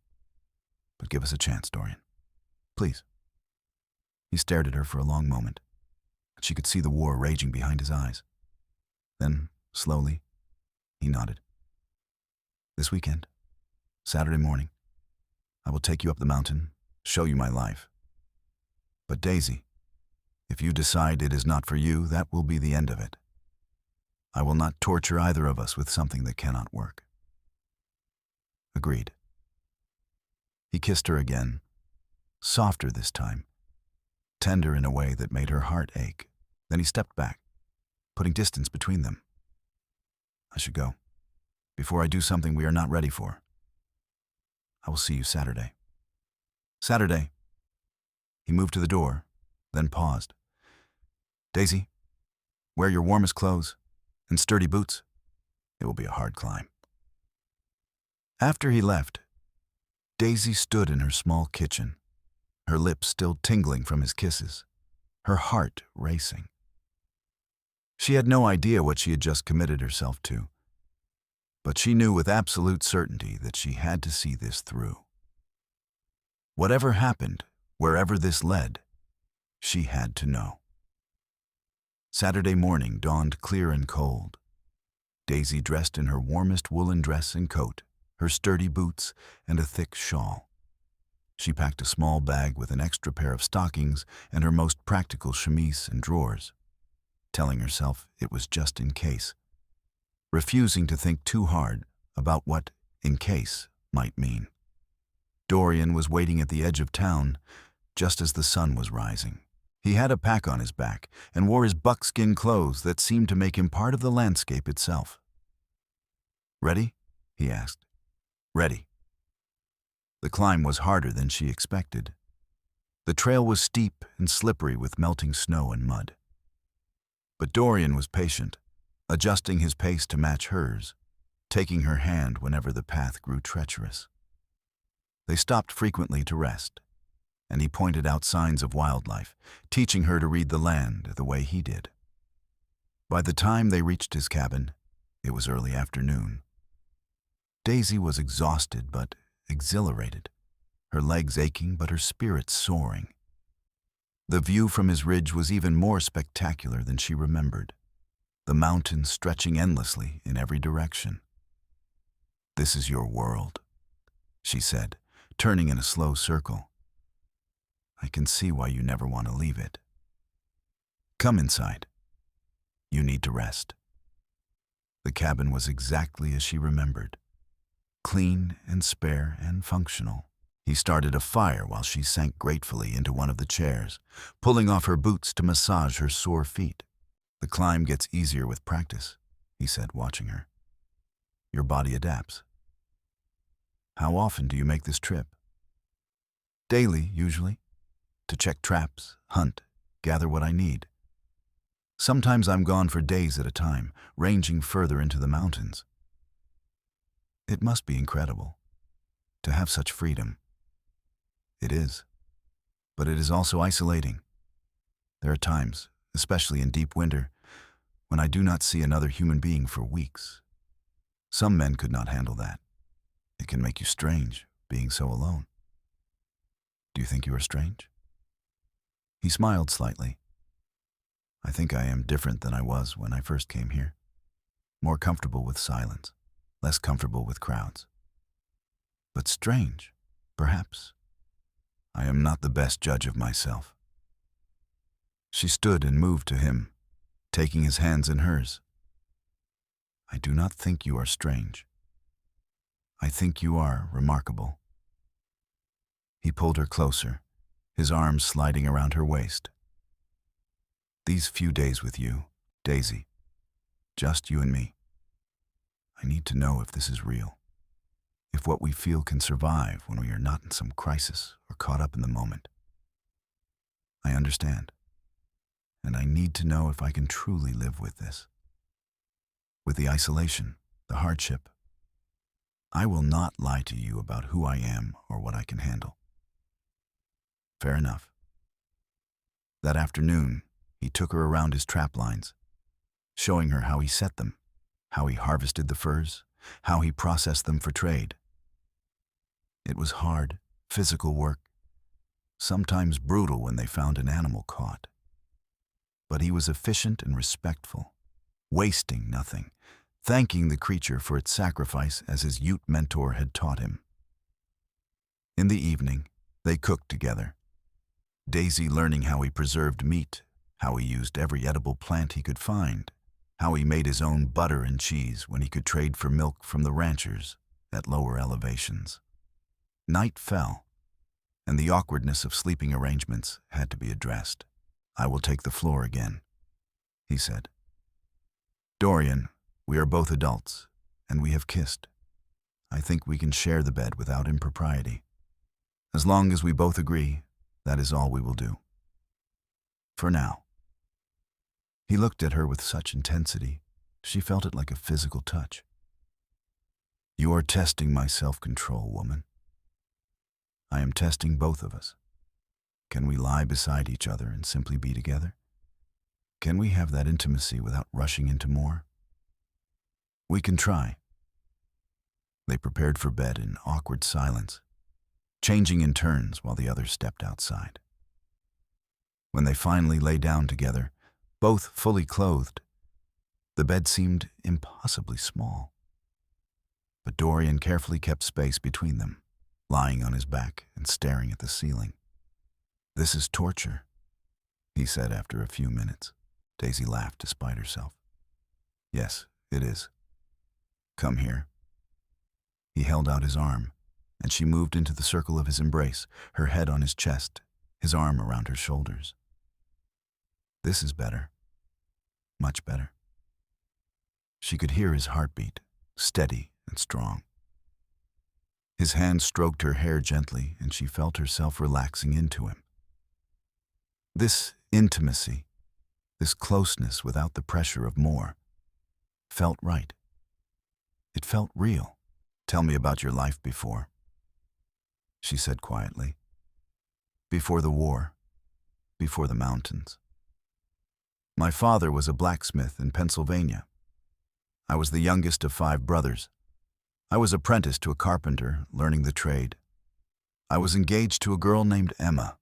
But give us a chance, Dorian. Please. He stared at her for a long moment. She could see the war raging behind his eyes. Then, slowly, he nodded. This weekend, Saturday morning, I will take you up the mountain, show you my life. But Daisy, if you decide it is not for you, that will be the end of it. I will not torture either of us with something that cannot work. Agreed. He kissed her again, softer this time, tender in a way that made her heart ache. Then he stepped back, putting distance between them. I should go, before I do something we are not ready for. I will see you Saturday. Saturday. He moved to the door, then paused. Daisy, wear your warmest clothes and sturdy boots. It will be a hard climb. After he left, Daisy stood in her small kitchen, her lips still tingling from his kisses, her heart racing. She had no idea what she had just committed herself to, but she knew with absolute certainty that she had to see this through. Whatever happened, wherever this led, she had to know. Saturday morning dawned clear and cold. Daisy dressed in her warmest woolen dress and coat, her sturdy boots, and a thick shawl. She packed a small bag with an extra pair of stockings and her most practical chemise and drawers, telling herself it was just in case, refusing to think too hard about what "in case" might mean. Dorian was waiting at the edge of town just as the sun was rising. He had a pack on his back and wore his buckskin clothes that seemed to make him part of the landscape itself. "Ready?" he asked. "Ready." The climb was harder than she expected. The trail was steep and slippery with melting snow and mud. But Dorian was patient, adjusting his pace to match hers, taking her hand whenever the path grew treacherous. They stopped frequently to rest, and he pointed out signs of wildlife, teaching her to read the land the way he did. By the time they reached his cabin, it was early afternoon. Daisy was exhausted but exhilarated, her legs aching but her spirits soaring. The view from his ridge was even more spectacular than she remembered, the mountains stretching endlessly in every direction. "This is your world," she said, turning in a slow circle. "I can see why you never want to leave it. Come inside. You need to rest." The cabin was exactly as she remembered, clean and spare and functional. He started a fire while she sank gratefully into one of the chairs, pulling off her boots to massage her sore feet. "The climb gets easier with practice," he said, watching her. "Your body adapts." "How often do you make this trip?" "Daily, usually, to check traps, hunt, gather what I need. Sometimes I'm gone for days at a time, ranging further into the mountains." "It must be incredible, to have such freedom." "It is, but it is also isolating. There are times, especially in deep winter, when I do not see another human being for weeks. Some men could not handle that. It can make you strange, being so alone." "Do you think you are strange?" He smiled slightly. "I think I am different than I was when I first came here. More comfortable with silence, less comfortable with crowds. But strange, perhaps. I am not the best judge of myself." She stood and moved to him, taking his hands in hers. "I do not think you are strange. I think you are remarkable." He pulled her closer, his arms sliding around her waist. "These few days with you, Daisy, just you and me. I need to know if this is real, if what we feel can survive when we are not in some crisis or caught up in the moment. I understand, and I need to know if I can truly live with this. With the isolation, the hardship. I will not lie to you about who I am or what I can handle." "Fair enough." That afternoon, he took her around his trap lines, showing her how he set them, how he harvested the furs, how he processed them for trade. It was hard, physical work, sometimes brutal when they found an animal caught. But he was efficient and respectful, wasting nothing, thanking the creature for its sacrifice as his Ute mentor had taught him. In the evening, they cooked together, Daisy learning how he preserved meat, how he used every edible plant he could find, how he made his own butter and cheese when he could trade for milk from the ranchers at lower elevations. Night fell, and the awkwardness of sleeping arrangements had to be addressed. "I will take the floor again," he said. "Dorian, we are both adults, and we have kissed. I think we can share the bed without impropriety. As long as we both agree, that is all we will do. For now." He looked at her with such intensity, she felt it like a physical touch. You are testing my self-control, woman. I am testing both of us. Can we lie beside each other and simply be together? Can we have that intimacy without rushing into more? We can try. They prepared for bed in awkward silence, changing in turns while the other stepped outside. When they finally lay down together, both fully clothed, the bed seemed impossibly small. But Dorian carefully kept space between them, lying on his back and staring at the ceiling. "This is torture," he said after a few minutes. Daisy laughed despite herself. "Yes, it is. Come here." He held out his arm, and she moved into the circle of his embrace, her head on his chest, his arm around her shoulders. "This is better. Much better." She could hear his heartbeat, steady and strong. His hand stroked her hair gently, and she felt herself relaxing into him. This intimacy, this closeness without the pressure of more, felt right. It felt real. "Tell me about your life before," she said quietly. "Before the war, before the mountains. My father was a blacksmith in Pennsylvania. I was the youngest of 5 brothers. I was apprenticed to a carpenter, learning the trade. I was engaged to a girl named Emma.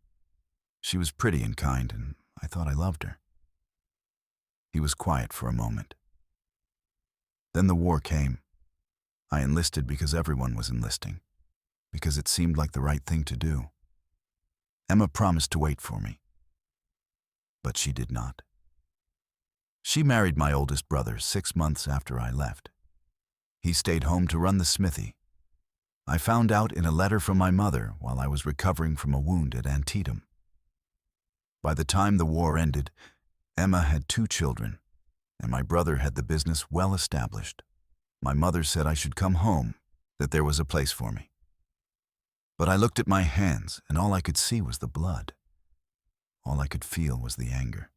She was pretty and kind, and I thought I loved her." He was quiet for a moment. "Then the war came. I enlisted because everyone was enlisting, because it seemed like the right thing to do. Emma promised to wait for me, but she did not. She married my oldest brother 6 months after I left. He stayed home to run the smithy. I found out in a letter from my mother while I was recovering from a wound at Antietam. By the time the war ended, Emma had 2 children, and my brother had the business well established. My mother said I should come home, that there was a place for me. But I looked at my hands, and all I could see was the blood. All I could feel was the anger.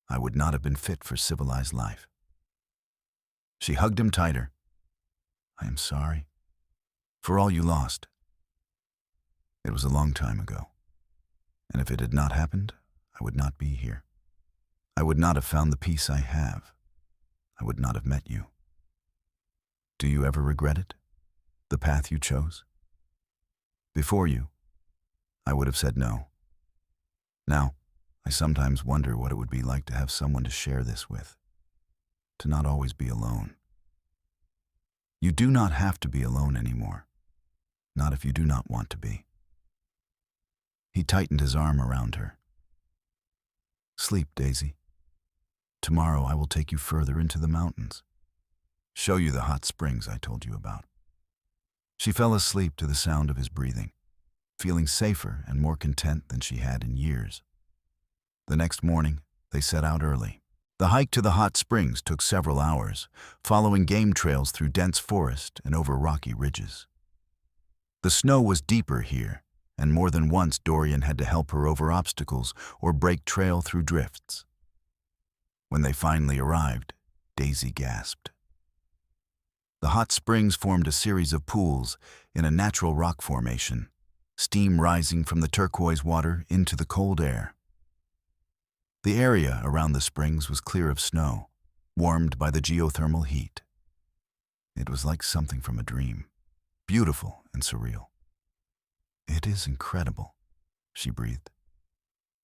I would not have been fit for civilized life." She hugged him tighter. "I am sorry for all you lost. It was a long time ago, and if it had not happened, I would not be here. I would not have found the peace I have. I would not have met you. Do you ever regret it? The path you chose? Before you, I would have said no. Now, I sometimes wonder what it would be like to have someone to share this with, to not always be alone. You do not have to be alone anymore, not if you do not want to be." He tightened his arm around her. "Sleep, Daisy. Tomorrow I will take you further into the mountains, show you the hot springs I told you about." She fell asleep to the sound of his breathing, feeling safer and more content than she had in years. The next morning, they set out early. The hike to the hot springs took several hours, following game trails through dense forest and over rocky ridges. The snow was deeper here, and more than once Dorian had to help her over obstacles or break trail through drifts. When they finally arrived, Daisy gasped. The hot springs formed a series of pools in a natural rock formation, steam rising from the turquoise water into the cold air. The area around the springs was clear of snow, warmed by the geothermal heat. It was like something from a dream, beautiful and surreal. "It is incredible," she breathed.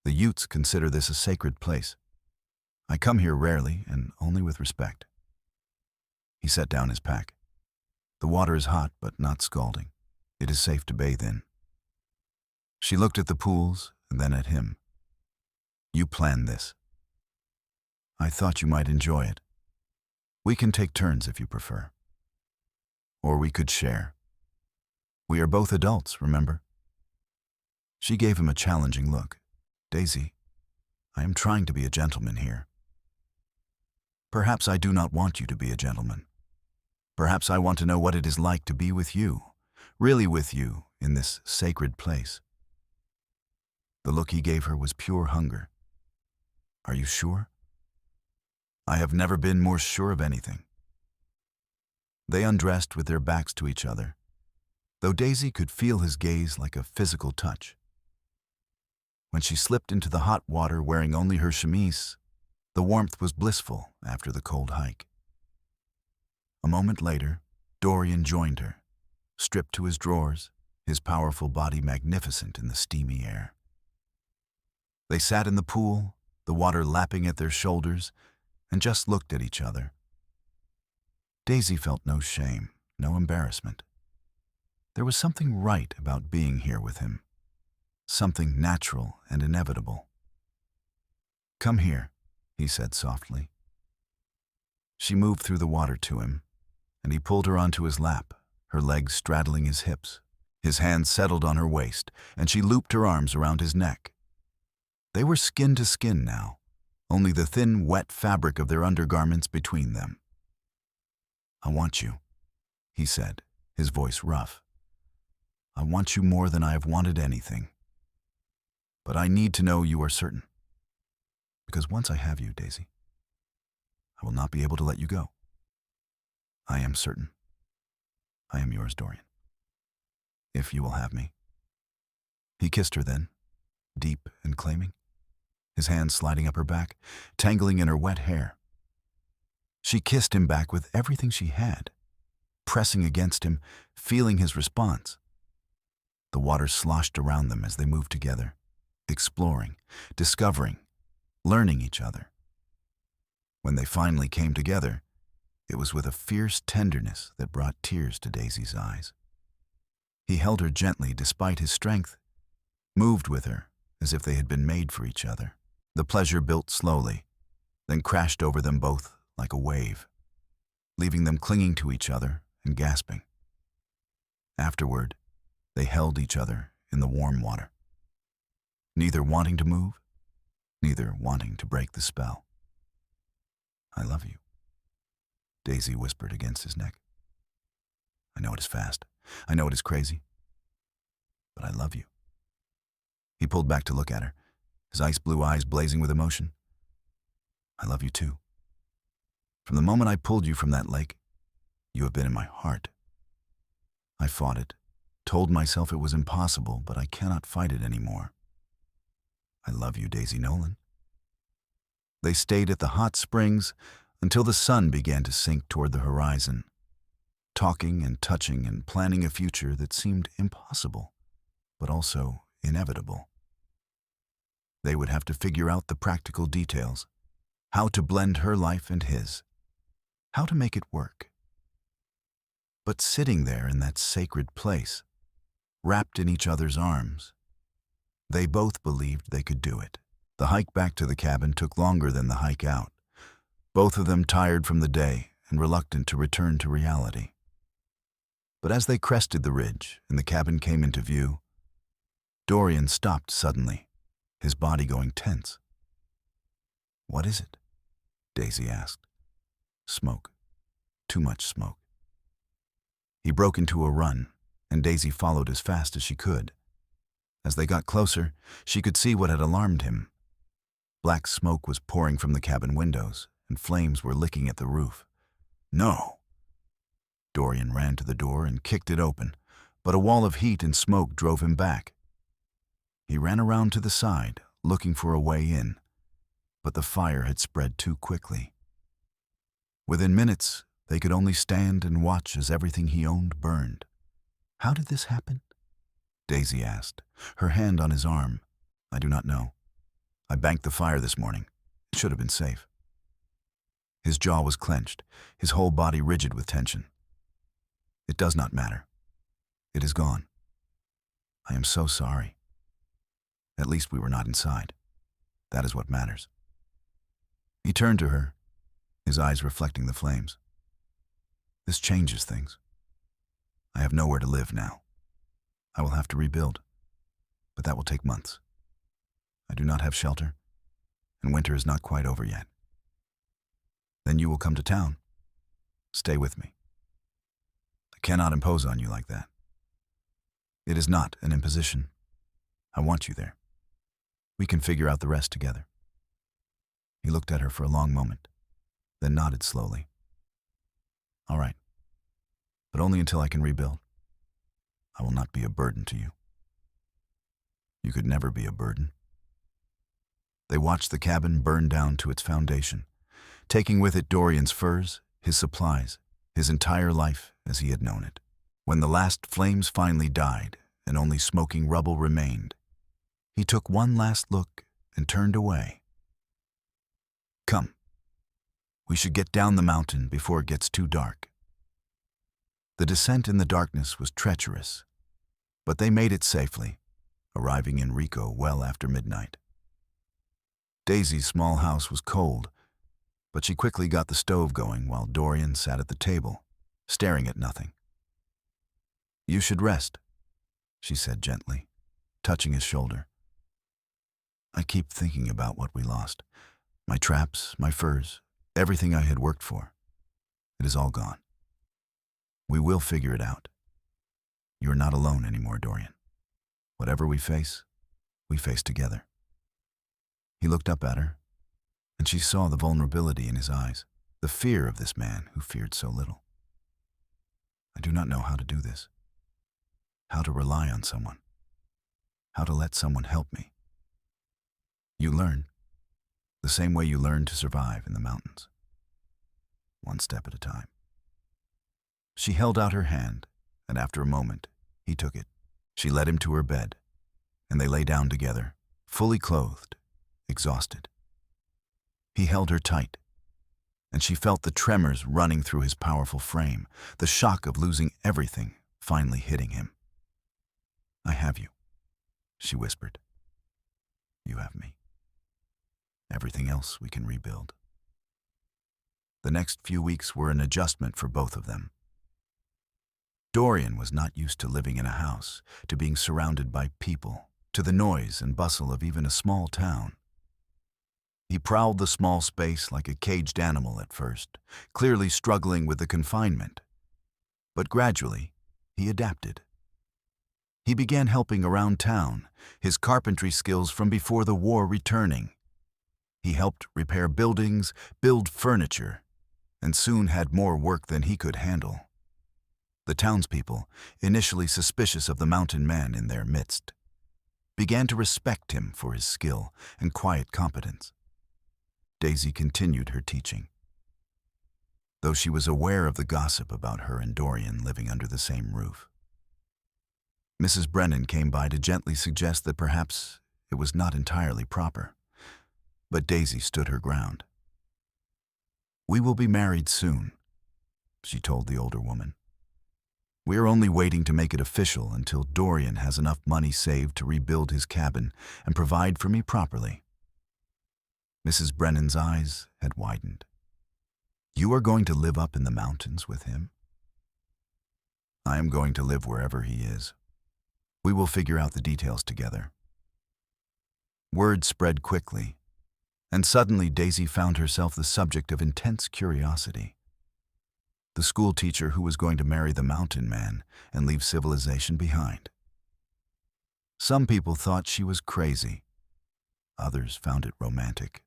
"The Utes consider this a sacred place. I come here rarely and only with respect." He set down his pack. "The water is hot but not scalding. It is safe to bathe in." She looked at the pools and then at him. "You planned this. I thought you might enjoy it. We can take turns if you prefer. Or we could share. We are both adults, remember?" She gave him a challenging look. "Daisy, I am trying to be a gentleman here. Perhaps I do not want you to be a gentleman. Perhaps I want to know what it is like to be with you, really with you, in this sacred place." The look he gave her was pure hunger. "Are you sure?" "I have never been more sure of anything." They undressed with their backs to each other, though Daisy could feel his gaze like a physical touch. When she slipped into the hot water wearing only her chemise, the warmth was blissful after the cold hike. A moment later, Dorian joined her, stripped to his drawers, his powerful body magnificent in the steamy air. They sat in the pool, the water lapping at their shoulders, and just looked at each other. Daisy felt no shame, no embarrassment. There was something right about being here with him, something natural and inevitable. "Come here," he said softly. She moved through the water to him, and he pulled her onto his lap, her legs straddling his hips. His hand settled on her waist, and she looped her arms around his neck. They were skin to skin now, only the thin, wet fabric of their undergarments between them. "I want you," he said, his voice rough. "I want you more than I have wanted anything. But I need to know you are certain. Because once I have you, Daisy, I will not be able to let you go. I am certain. I am yours, Dorian. If you will have me." He kissed her then, deep and claiming, his hands sliding up her back, tangling in her wet hair. She kissed him back with everything she had, pressing against him, feeling his response. The water sloshed around them as they moved together, exploring, discovering, learning each other. When they finally came together, it was with a fierce tenderness that brought tears to Daisy's eyes. He held her gently despite his strength, moved with her as if they had been made for each other. The pleasure built slowly, then crashed over them both like a wave, leaving them clinging to each other and gasping. Afterward, they held each other in the warm water, neither wanting to move, neither wanting to break the spell. "I love you," Daisy whispered against his neck. "I know it is fast. I know it is crazy. But I love you." He pulled back to look at her, his ice blue eyes blazing with emotion. "I love you too. From the moment I pulled you from that lake, you have been in my heart. I fought it, told myself it was impossible, but I cannot fight it anymore. I love you, Daisy Nolan." They stayed at the hot springs until the sun began to sink toward the horizon, talking and touching and planning a future that seemed impossible, but also inevitable. They would have to figure out the practical details, how to blend her life and his, how to make it work. But sitting there in that sacred place, wrapped in each other's arms, they both believed they could do it. The hike back to the cabin took longer than the hike out, both of them tired from the day and reluctant to return to reality. But as they crested the ridge and the cabin came into view, Dorian stopped suddenly, his body going tense. "What is it?" Daisy asked. "Smoke. Too much smoke." He broke into a run, and Daisy followed as fast as she could. As they got closer, she could see what had alarmed him. Black smoke was pouring from the cabin windows, and flames were licking at the roof. "No!" Dorian ran to the door and kicked it open, but a wall of heat and smoke drove him back. He ran around to the side, looking for a way in, but the fire had spread too quickly. Within minutes, they could only stand and watch as everything he owned burned. "How did this happen?" Daisy asked, her hand on his arm. "I do not know. I banked the fire this morning. It should have been safe." His jaw was clenched, his whole body rigid with tension. "It does not matter. It is gone. I am so sorry. At least we were not inside. That is what matters." He turned to her, his eyes reflecting the flames. "This changes things. I have nowhere to live now. I will have to rebuild, but that will take months. I do not have shelter, and winter is not quite over yet. Then you will come to town. Stay with me. I cannot impose on you like that. It is not an imposition. I want you there. We can figure out the rest together." He looked at her for a long moment, then nodded slowly. "All right. but only until I can rebuild. I will not be a burden to you. You could never be a burden. They watched the cabin burn down to its foundation, taking with it Dorian's furs, his supplies, his entire life as he had known it. When the last flames finally died and only smoking rubble remained, he took one last look and turned away. Come, we should get down the mountain before it gets too dark. The descent in the darkness was treacherous, but they made it safely, arriving in Rico well after midnight. Daisy's small house was cold, but she quickly got the stove going while Dorian sat at the table, staring at nothing. You should rest, she said gently, touching his shoulder. I keep thinking about what we lost. My traps, my furs, everything I had worked for. It is all gone. We will figure it out. You are not alone anymore, Dorian. Whatever we face together. He looked up at her, and she saw the vulnerability in his eyes, the fear of this man who feared so little. I do not know how to do this. How to rely on someone. How to let someone help me. You learn, the same way you learn to survive in the mountains. One step at a time. She held out her hand, and after a moment, he took it. She led him to her bed, and they lay down together, fully clothed, exhausted. He held her tight, and she felt the tremors running through his powerful frame, the shock of losing everything finally hitting him. I have you, she whispered. You have me. Everything else we can rebuild. The next few weeks were an adjustment for both of them. Dorian was not used to living in a house, to being surrounded by people, to the noise and bustle of even a small town. He prowled the small space like a caged animal at first, clearly struggling with the confinement. But gradually, he adapted. He began helping around town, his carpentry skills from before the war returning. He helped repair buildings, build furniture, and soon had more work than he could handle. The townspeople, initially suspicious of the mountain man in their midst, began to respect him for his skill and quiet competence. Daisy continued her teaching. Though she was aware of the gossip about her and Dorian living under the same roof. Mrs. Brennan came by to gently suggest that perhaps it was not entirely proper, but Daisy stood her ground. We will be married soon, she told the older woman. We are only waiting to make it official until Dorian has enough money saved to rebuild his cabin and provide for me properly. Mrs. Brennan's eyes had widened. You are going to live up in the mountains with him? I am going to live wherever he is. We will figure out the details together. Word spread quickly, and suddenly Daisy found herself the subject of intense curiosity. The school teacher who was going to marry the mountain man and leave civilization behind. Some people thought she was crazy. Others found it romantic.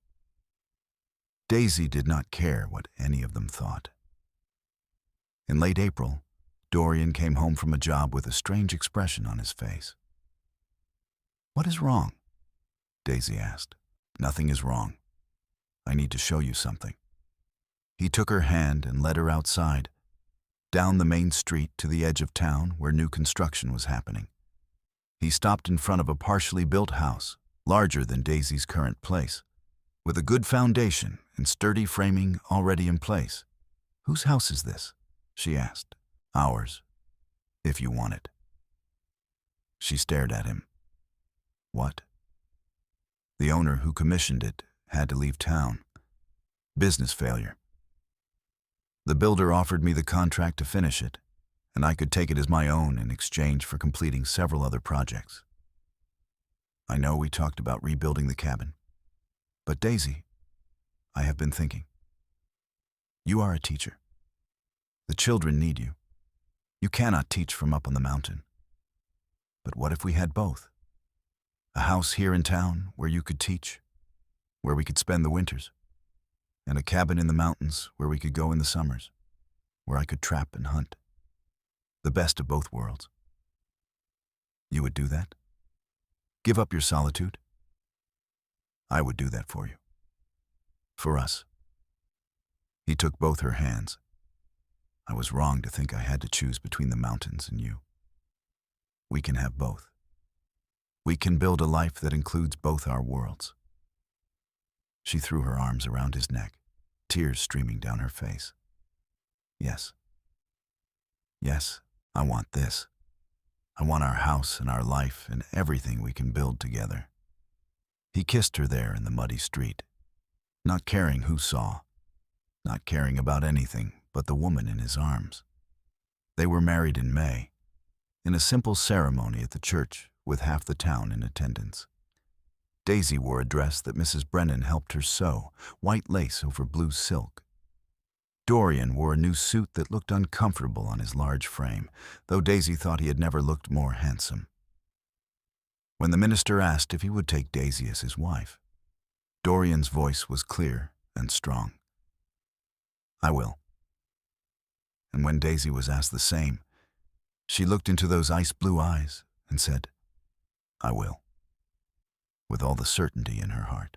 Daisy did not care what any of them thought. In late April, Dorian came home from a job with a strange expression on his face. What is wrong? Daisy asked. Nothing is wrong. I need to show you something. He took her hand and led her outside, down the main street to the edge of town where new construction was happening. He stopped in front of a partially built house, larger than Daisy's current place, with a good foundation and sturdy framing already in place. Whose house is this? She asked. Ours, if you want it. She stared at him. What? The owner who commissioned it had to leave town. Business failure. The builder offered me the contract to finish it, and I could take it as my own in exchange for completing several other projects. I know we talked about rebuilding the cabin, but Daisy, I have been thinking. You are a teacher. The children need you. You cannot teach from up on the mountain. But what if we had both? A house here in town where you could teach, where we could spend the winters, and a cabin in the mountains where we could go in the summers, where I could trap and hunt. the best of both worlds. You would do that? Give up your solitude? I would do that for you. For us. He took both her hands. I was wrong to think I had to choose between the mountains and you. We can have both. We can build a life that includes both our worlds. She threw her arms around his neck, tears streaming down her face. Yes. Yes, I want this. I want our house and our life and everything we can build together. He kissed her there in the muddy street, not caring who saw, not caring about anything but the woman in his arms. They were married in May, in a simple ceremony at the church with half the town in attendance. Daisy wore a dress that Mrs. Brennan helped her sew, white lace over blue silk. Dorian wore a new suit that looked uncomfortable on his large frame, though Daisy thought he had never looked more handsome. When the minister asked if he would take Daisy as his wife, Dorian's voice was clear and strong. I will. And when Daisy was asked the same, she looked into those ice-blue eyes and said, I will, with all the certainty in her heart.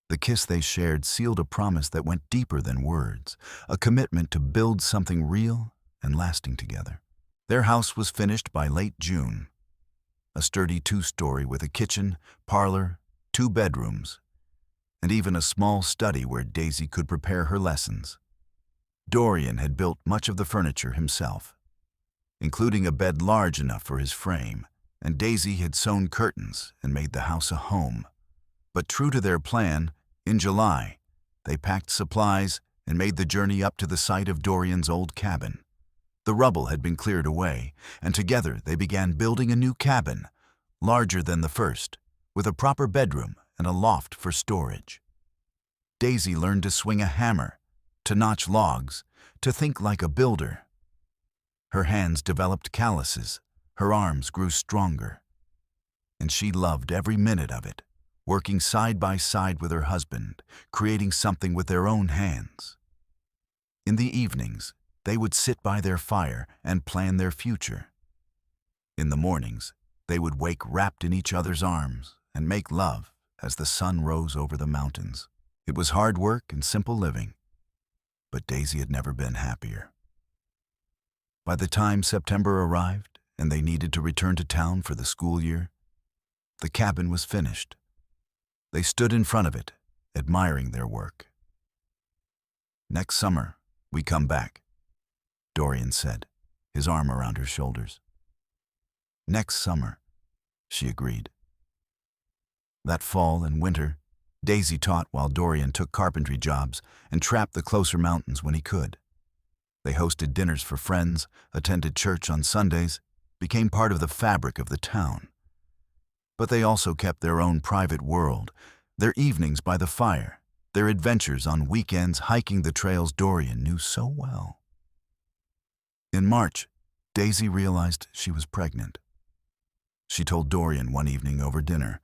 The kiss they shared sealed a promise that went deeper than words, a commitment to build something real and lasting together. Their house was finished by late June, a sturdy 2-story with a kitchen, parlor, 2 bedrooms, and even a small study where Daisy could prepare her lessons. Dorian had built much of the furniture himself, including a bed large enough for his frame, and Daisy had sewn curtains and made the house a home. But true to their plan, in July, they packed supplies and made the journey up to the site of Dorian's old cabin. The rubble had been cleared away, and together they began building a new cabin, larger than the first, with a proper bedroom and a loft for storage. Daisy learned to swing a hammer, to notch logs, to think like a builder. Her hands developed calluses, her arms grew stronger, and she loved every minute of it, working side by side with her husband, creating something with their own hands. In the evenings, they would sit by their fire and plan their future. In the mornings, they would wake wrapped in each other's arms and make love as the sun rose over the mountains. It was hard work and simple living, but Daisy had never been happier. By the time September arrived and they needed to return to town for the school year, the cabin was finished. They stood in front of it, admiring their work. Next summer, we come back, Dorian said, his arm around her shoulders. Next summer, she agreed. That fall and winter, Daisy taught while Dorian took carpentry jobs and trapped the closer mountains when he could. They hosted dinners for friends, attended church on Sundays, became part of the fabric of the town. But they also kept their own private world, their evenings by the fire, their adventures on weekends hiking the trails Dorian knew so well. In March, Daisy realized she was pregnant. She told Dorian one evening over dinner,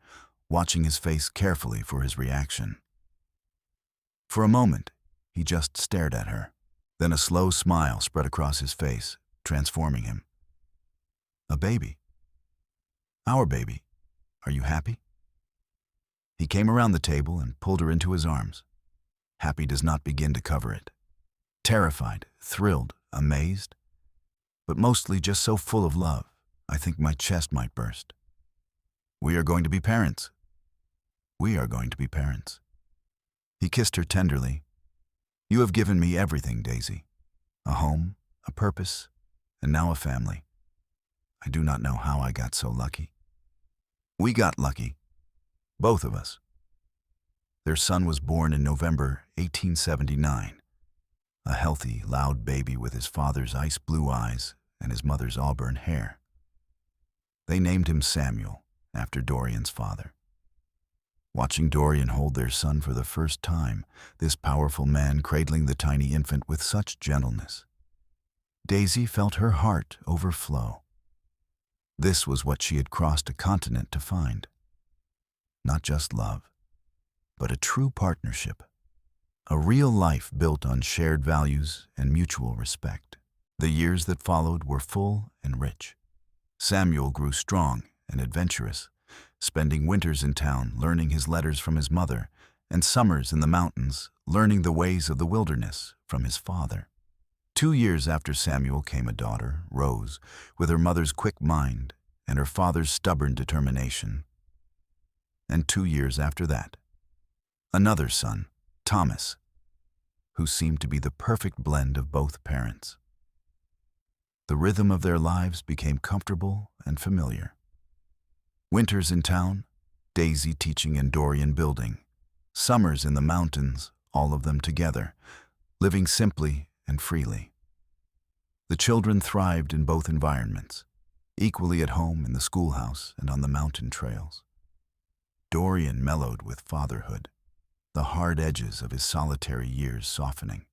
watching his face carefully for his reaction. For a moment, he just stared at her. Then a slow smile spread across his face, transforming him. A baby. Our baby. Are you happy? He came around the table and pulled her into his arms. Happy does not begin to cover it. Terrified, thrilled, amazed, but mostly just so full of love, I think my chest might burst. We are going to be parents. We are going to be parents. He kissed her tenderly. You have given me everything, Daisy. A home, a purpose, and now a family. I do not know how I got so lucky. We got lucky. Both of us. Their son was born in November 1879. A healthy, loud baby with his father's ice-blue eyes and his mother's auburn hair. They named him Samuel, after Dorian's father. Watching Dorian hold their son for the first time, this powerful man cradling the tiny infant with such gentleness, Daisy felt her heart overflow. This was what she had crossed a continent to find. Not just love, but a true partnership. A real life built on shared values and mutual respect. The years that followed were full and rich. Samuel grew strong and adventurous, spending winters in town learning his letters from his mother, and summers in the mountains learning the ways of the wilderness from his father. 2 years after Samuel came a daughter, Rose, with her mother's quick mind and her father's stubborn determination. And 2 years after that, another son, Thomas, who seemed to be the perfect blend of both parents. The rhythm of their lives became comfortable and familiar. Winters in town, Daisy teaching and Dorian building. Summers in the mountains, all of them together, living simply and freely. The children thrived in both environments, equally at home in the schoolhouse and on the mountain trails. Dorian mellowed with fatherhood, the hard edges of his solitary years softening.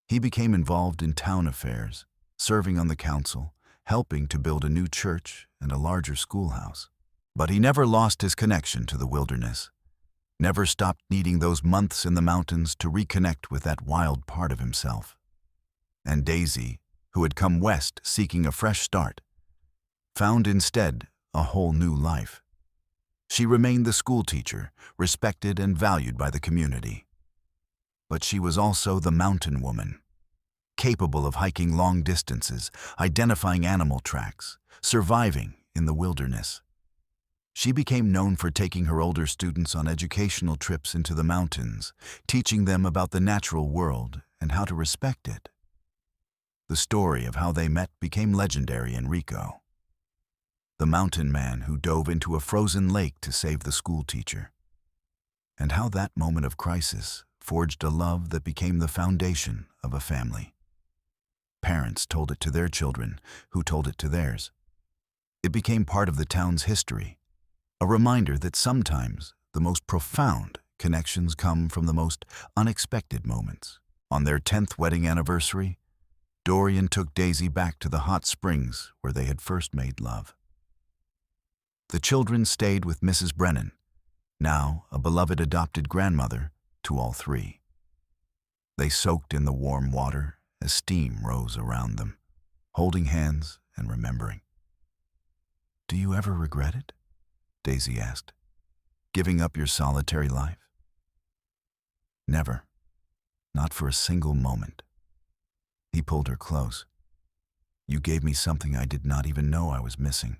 He became involved in town affairs, serving on the council, helping to build a new church and a larger schoolhouse. But he never lost his connection to the wilderness, never stopped needing those months in the mountains to reconnect with that wild part of himself. And Daisy, who had come west seeking a fresh start, found instead a whole new life. She remained the schoolteacher, respected and valued by the community. But she was also the mountain woman, capable of hiking long distances, identifying animal tracks, surviving in the wilderness. She became known for taking her older students on educational trips into the mountains, teaching them about the natural world and how to respect it. The story of how they met became legendary in Rico. The mountain man who dove into a frozen lake to save the schoolteacher. And how that moment of crisis forged a love that became the foundation of a family. Parents told it to their children, who told it to theirs. It became part of the town's history, a reminder that sometimes the most profound connections come from the most unexpected moments. On their 10th wedding anniversary, Dorian took Daisy back to the hot springs where they had first made love. The children stayed with Mrs. Brennan, now a beloved adopted grandmother to all three. They soaked in the warm water as steam rose around them, holding hands and remembering. "Do you ever regret it?" Daisy asked. "Giving up your solitary life?" "Never. Not for a single moment." He pulled her close. "You gave me something I did not even know I was missing.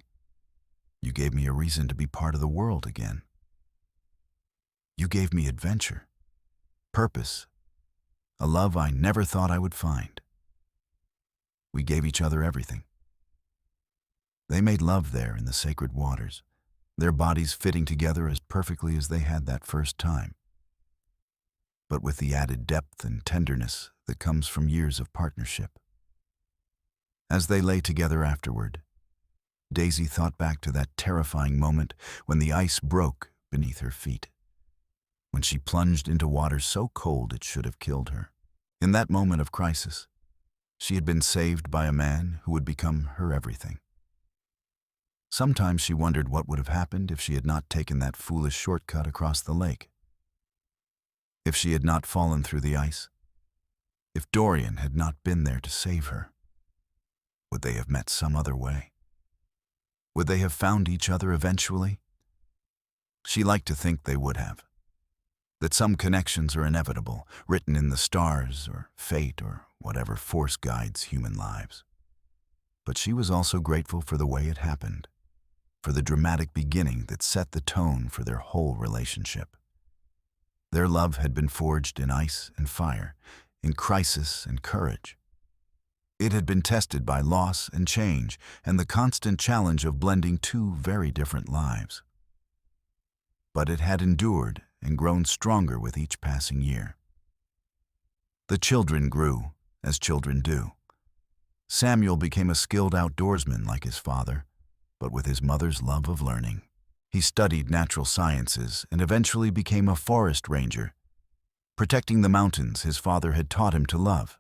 You gave me a reason to be part of the world again. You gave me adventure, purpose, a love I never thought I would find. We gave each other everything." They made love there in the sacred waters, their bodies fitting together as perfectly as they had that first time, but with the added depth and tenderness that comes from years of partnership. As they lay together afterward, Daisy thought back to that terrifying moment when the ice broke beneath her feet, when she plunged into water so cold it should have killed her. In that moment of crisis, she had been saved by a man who would become her everything. Sometimes she wondered what would have happened if she had not taken that foolish shortcut across the lake. If she had not fallen through the ice, if Dorian had not been there to save her, would they have met some other way? Would they have found each other eventually? She liked to think they would have. That some connections are inevitable, written in the stars or fate or whatever force guides human lives. But she was also grateful for the way it happened, for the dramatic beginning that set the tone for their whole relationship. Their love had been forged in ice and fire, in crisis and courage. It had been tested by loss and change and the constant challenge of blending two very different lives. But it had endured and grown stronger with each passing year. The children grew, as children do. Samuel became a skilled outdoorsman like his father, but with his mother's love of learning. He studied natural sciences and eventually became a forest ranger, protecting the mountains his father had taught him to love.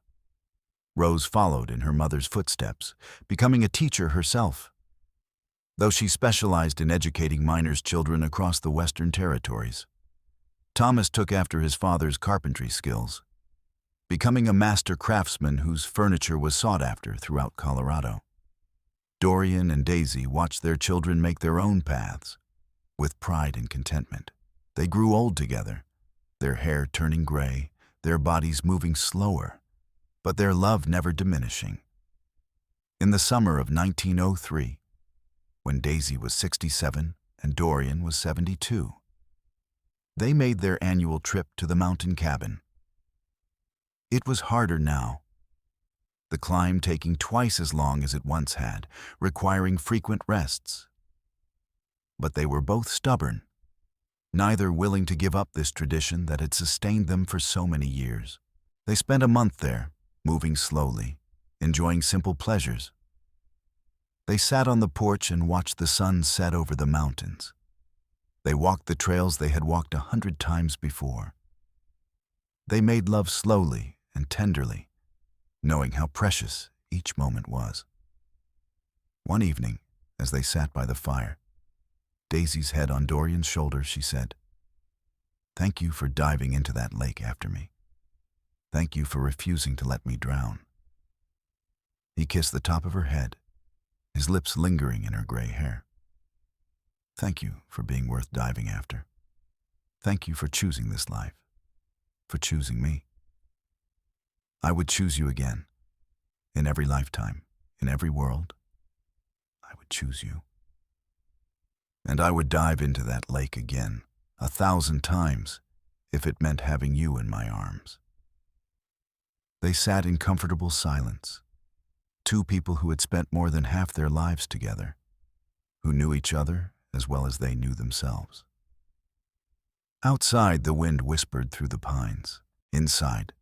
Rose followed in her mother's footsteps, becoming a teacher herself. Though she specialized in educating miners' children across the Western Territories, Thomas took after his father's carpentry skills. becoming a master craftsman whose furniture was sought after throughout Colorado. Dorian and Daisy watched their children make their own paths with pride and contentment. They grew old together, their hair turning gray, their bodies moving slower, but their love never diminishing. In the summer of 1903, when Daisy was 67 and Dorian was 72, they made their annual trip to the mountain cabin. It was harder now, the climb taking twice as long as it once had, requiring frequent rests. But they were both stubborn, neither willing to give up this tradition that had sustained them for so many years. They spent a month there, moving slowly, enjoying simple pleasures. They sat on the porch and watched the sun set over the mountains. They walked the trails they had walked 100 times before. They made love slowly and tenderly, knowing how precious each moment was. One evening, as they sat by the fire, Daisy's head on Dorian's shoulder, she said, "Thank you for diving into that lake after me. Thank you for refusing to let me drown." He kissed the top of her head, his lips lingering in her gray hair. "Thank you for being worth diving after. Thank you for choosing this life, for choosing me. I would choose you again, in every lifetime, in every world. I would choose you. And I would dive into that lake again, 1,000 times, if it meant having you in my arms." They sat in comfortable silence, two people who had spent more than half their lives together, who knew each other as well as they knew themselves. Outside, the wind whispered through the pines. Inside,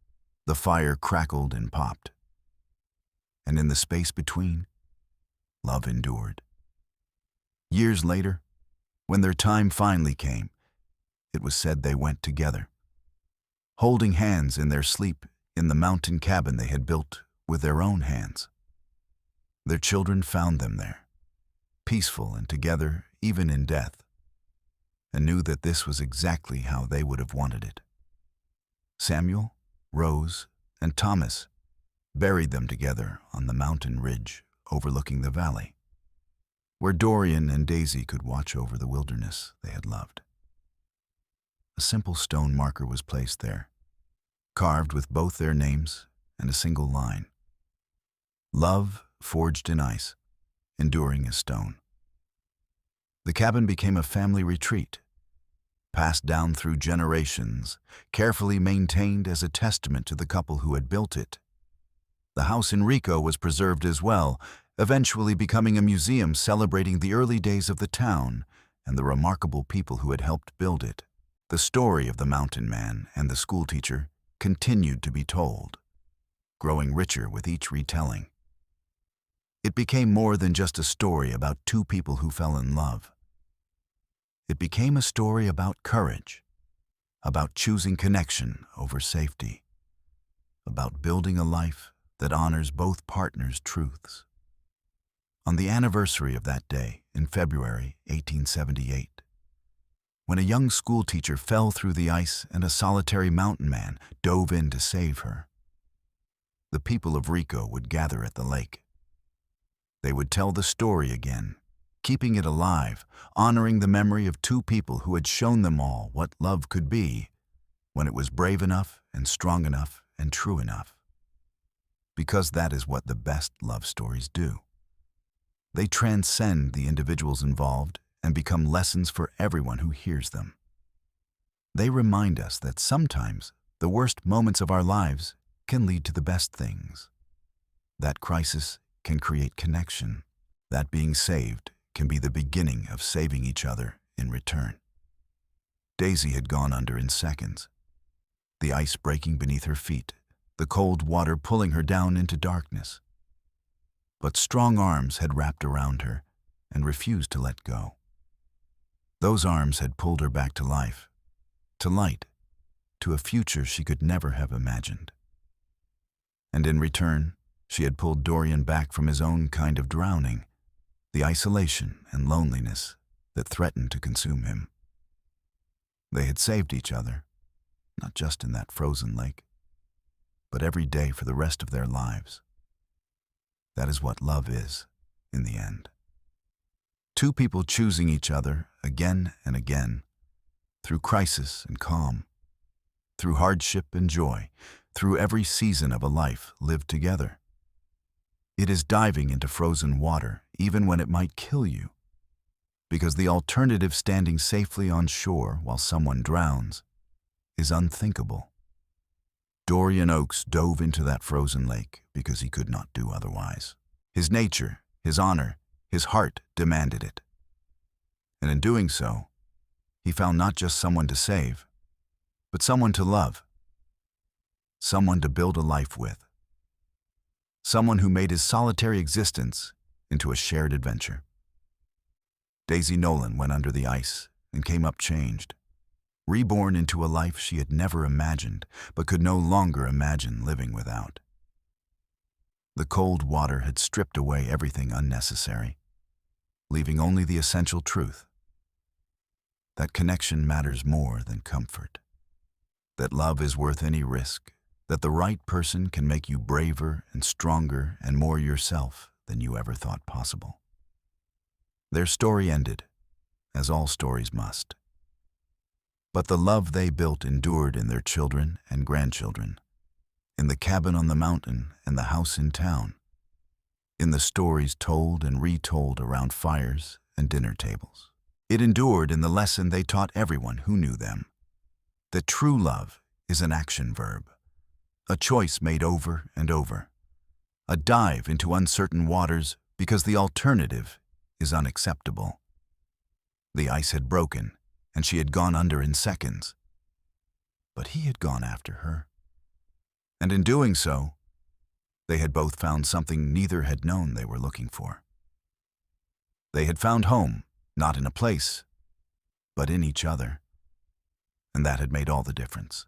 the fire crackled and popped. And in the space between, love endured. Years later, when their time finally came, it was said they went together, holding hands in their sleep in the mountain cabin they had built with their own hands. Their children found them there, peaceful and together even in death, and knew that this was exactly how they would have wanted it. Samuel, Rose, and Thomas buried them together on the mountain ridge overlooking the valley, where Dorian and Daisy could watch over the wilderness they had loved. A simple stone marker was placed there, carved with both their names and a single line: "Love forged in ice, enduring as stone." The cabin became a family retreat, passed down through generations, carefully maintained as a testament to the couple who had built it. The house in Rico was preserved as well, eventually becoming a museum celebrating the early days of the town and the remarkable people who had helped build it. The story of the mountain man and the schoolteacher continued to be told, growing richer with each retelling. It became more than just a story about two people who fell in love. It became a story about courage, about choosing connection over safety, about building a life that honors both partners' truths. On the anniversary of that day, in February 1878, when a young schoolteacher fell through the ice and a solitary mountain man dove in to save her, the people of Rico would gather at the lake. They would tell the story again, keeping it alive, honoring the memory of two people who had shown them all what love could be when it was brave enough and strong enough and true enough. Because that is what the best love stories do. They transcend the individuals involved and become lessons for everyone who hears them. They remind us that sometimes the worst moments of our lives can lead to the best things. That crisis can create connection. That being saved can be the beginning of saving each other in return. Daisy had gone under in seconds, the ice breaking beneath her feet, the cold water pulling her down into darkness. But strong arms had wrapped around her and refused to let go. Those arms had pulled her back to life, to light, to a future she could never have imagined. And in return, she had pulled Dorian back from his own kind of drowning, the isolation and loneliness that threatened to consume him. They had saved each other, not just in that frozen lake, but every day for the rest of their lives. That is what love is, in the end. Two people choosing each other again and again, through crisis and calm, through hardship and joy, through every season of a life lived together. It is diving into frozen water, even when it might kill you, because the alternative, standing safely on shore while someone drowns, is unthinkable. Dorian Oakes dove into that frozen lake because he could not do otherwise. His nature, his honor, his heart demanded it. And in doing so, he found not just someone to save, but someone to love, someone to build a life with, someone who made his solitary existence into a shared adventure. Daisy Nolan went under the ice and came up changed, reborn into a life she had never imagined, but could no longer imagine living without. The cold water had stripped away everything unnecessary, leaving only the essential truth: that connection matters more than comfort, that love is worth any risk, that the right person can make you braver and stronger and more yourself than you ever thought possible. Their story ended, as all stories must. But the love they built endured in their children and grandchildren, in the cabin on the mountain and the house in town, in the stories told and retold around fires and dinner tables. It endured in the lesson they taught everyone who knew them, that true love is an action verb, a choice made over and over, a dive into uncertain waters because the alternative is unacceptable. The ice had broken, and she had gone under in seconds. But he had gone after her. And in doing so, they had both found something neither had known they were looking for. They had found home, not in a place, but in each other. And that had made all the difference.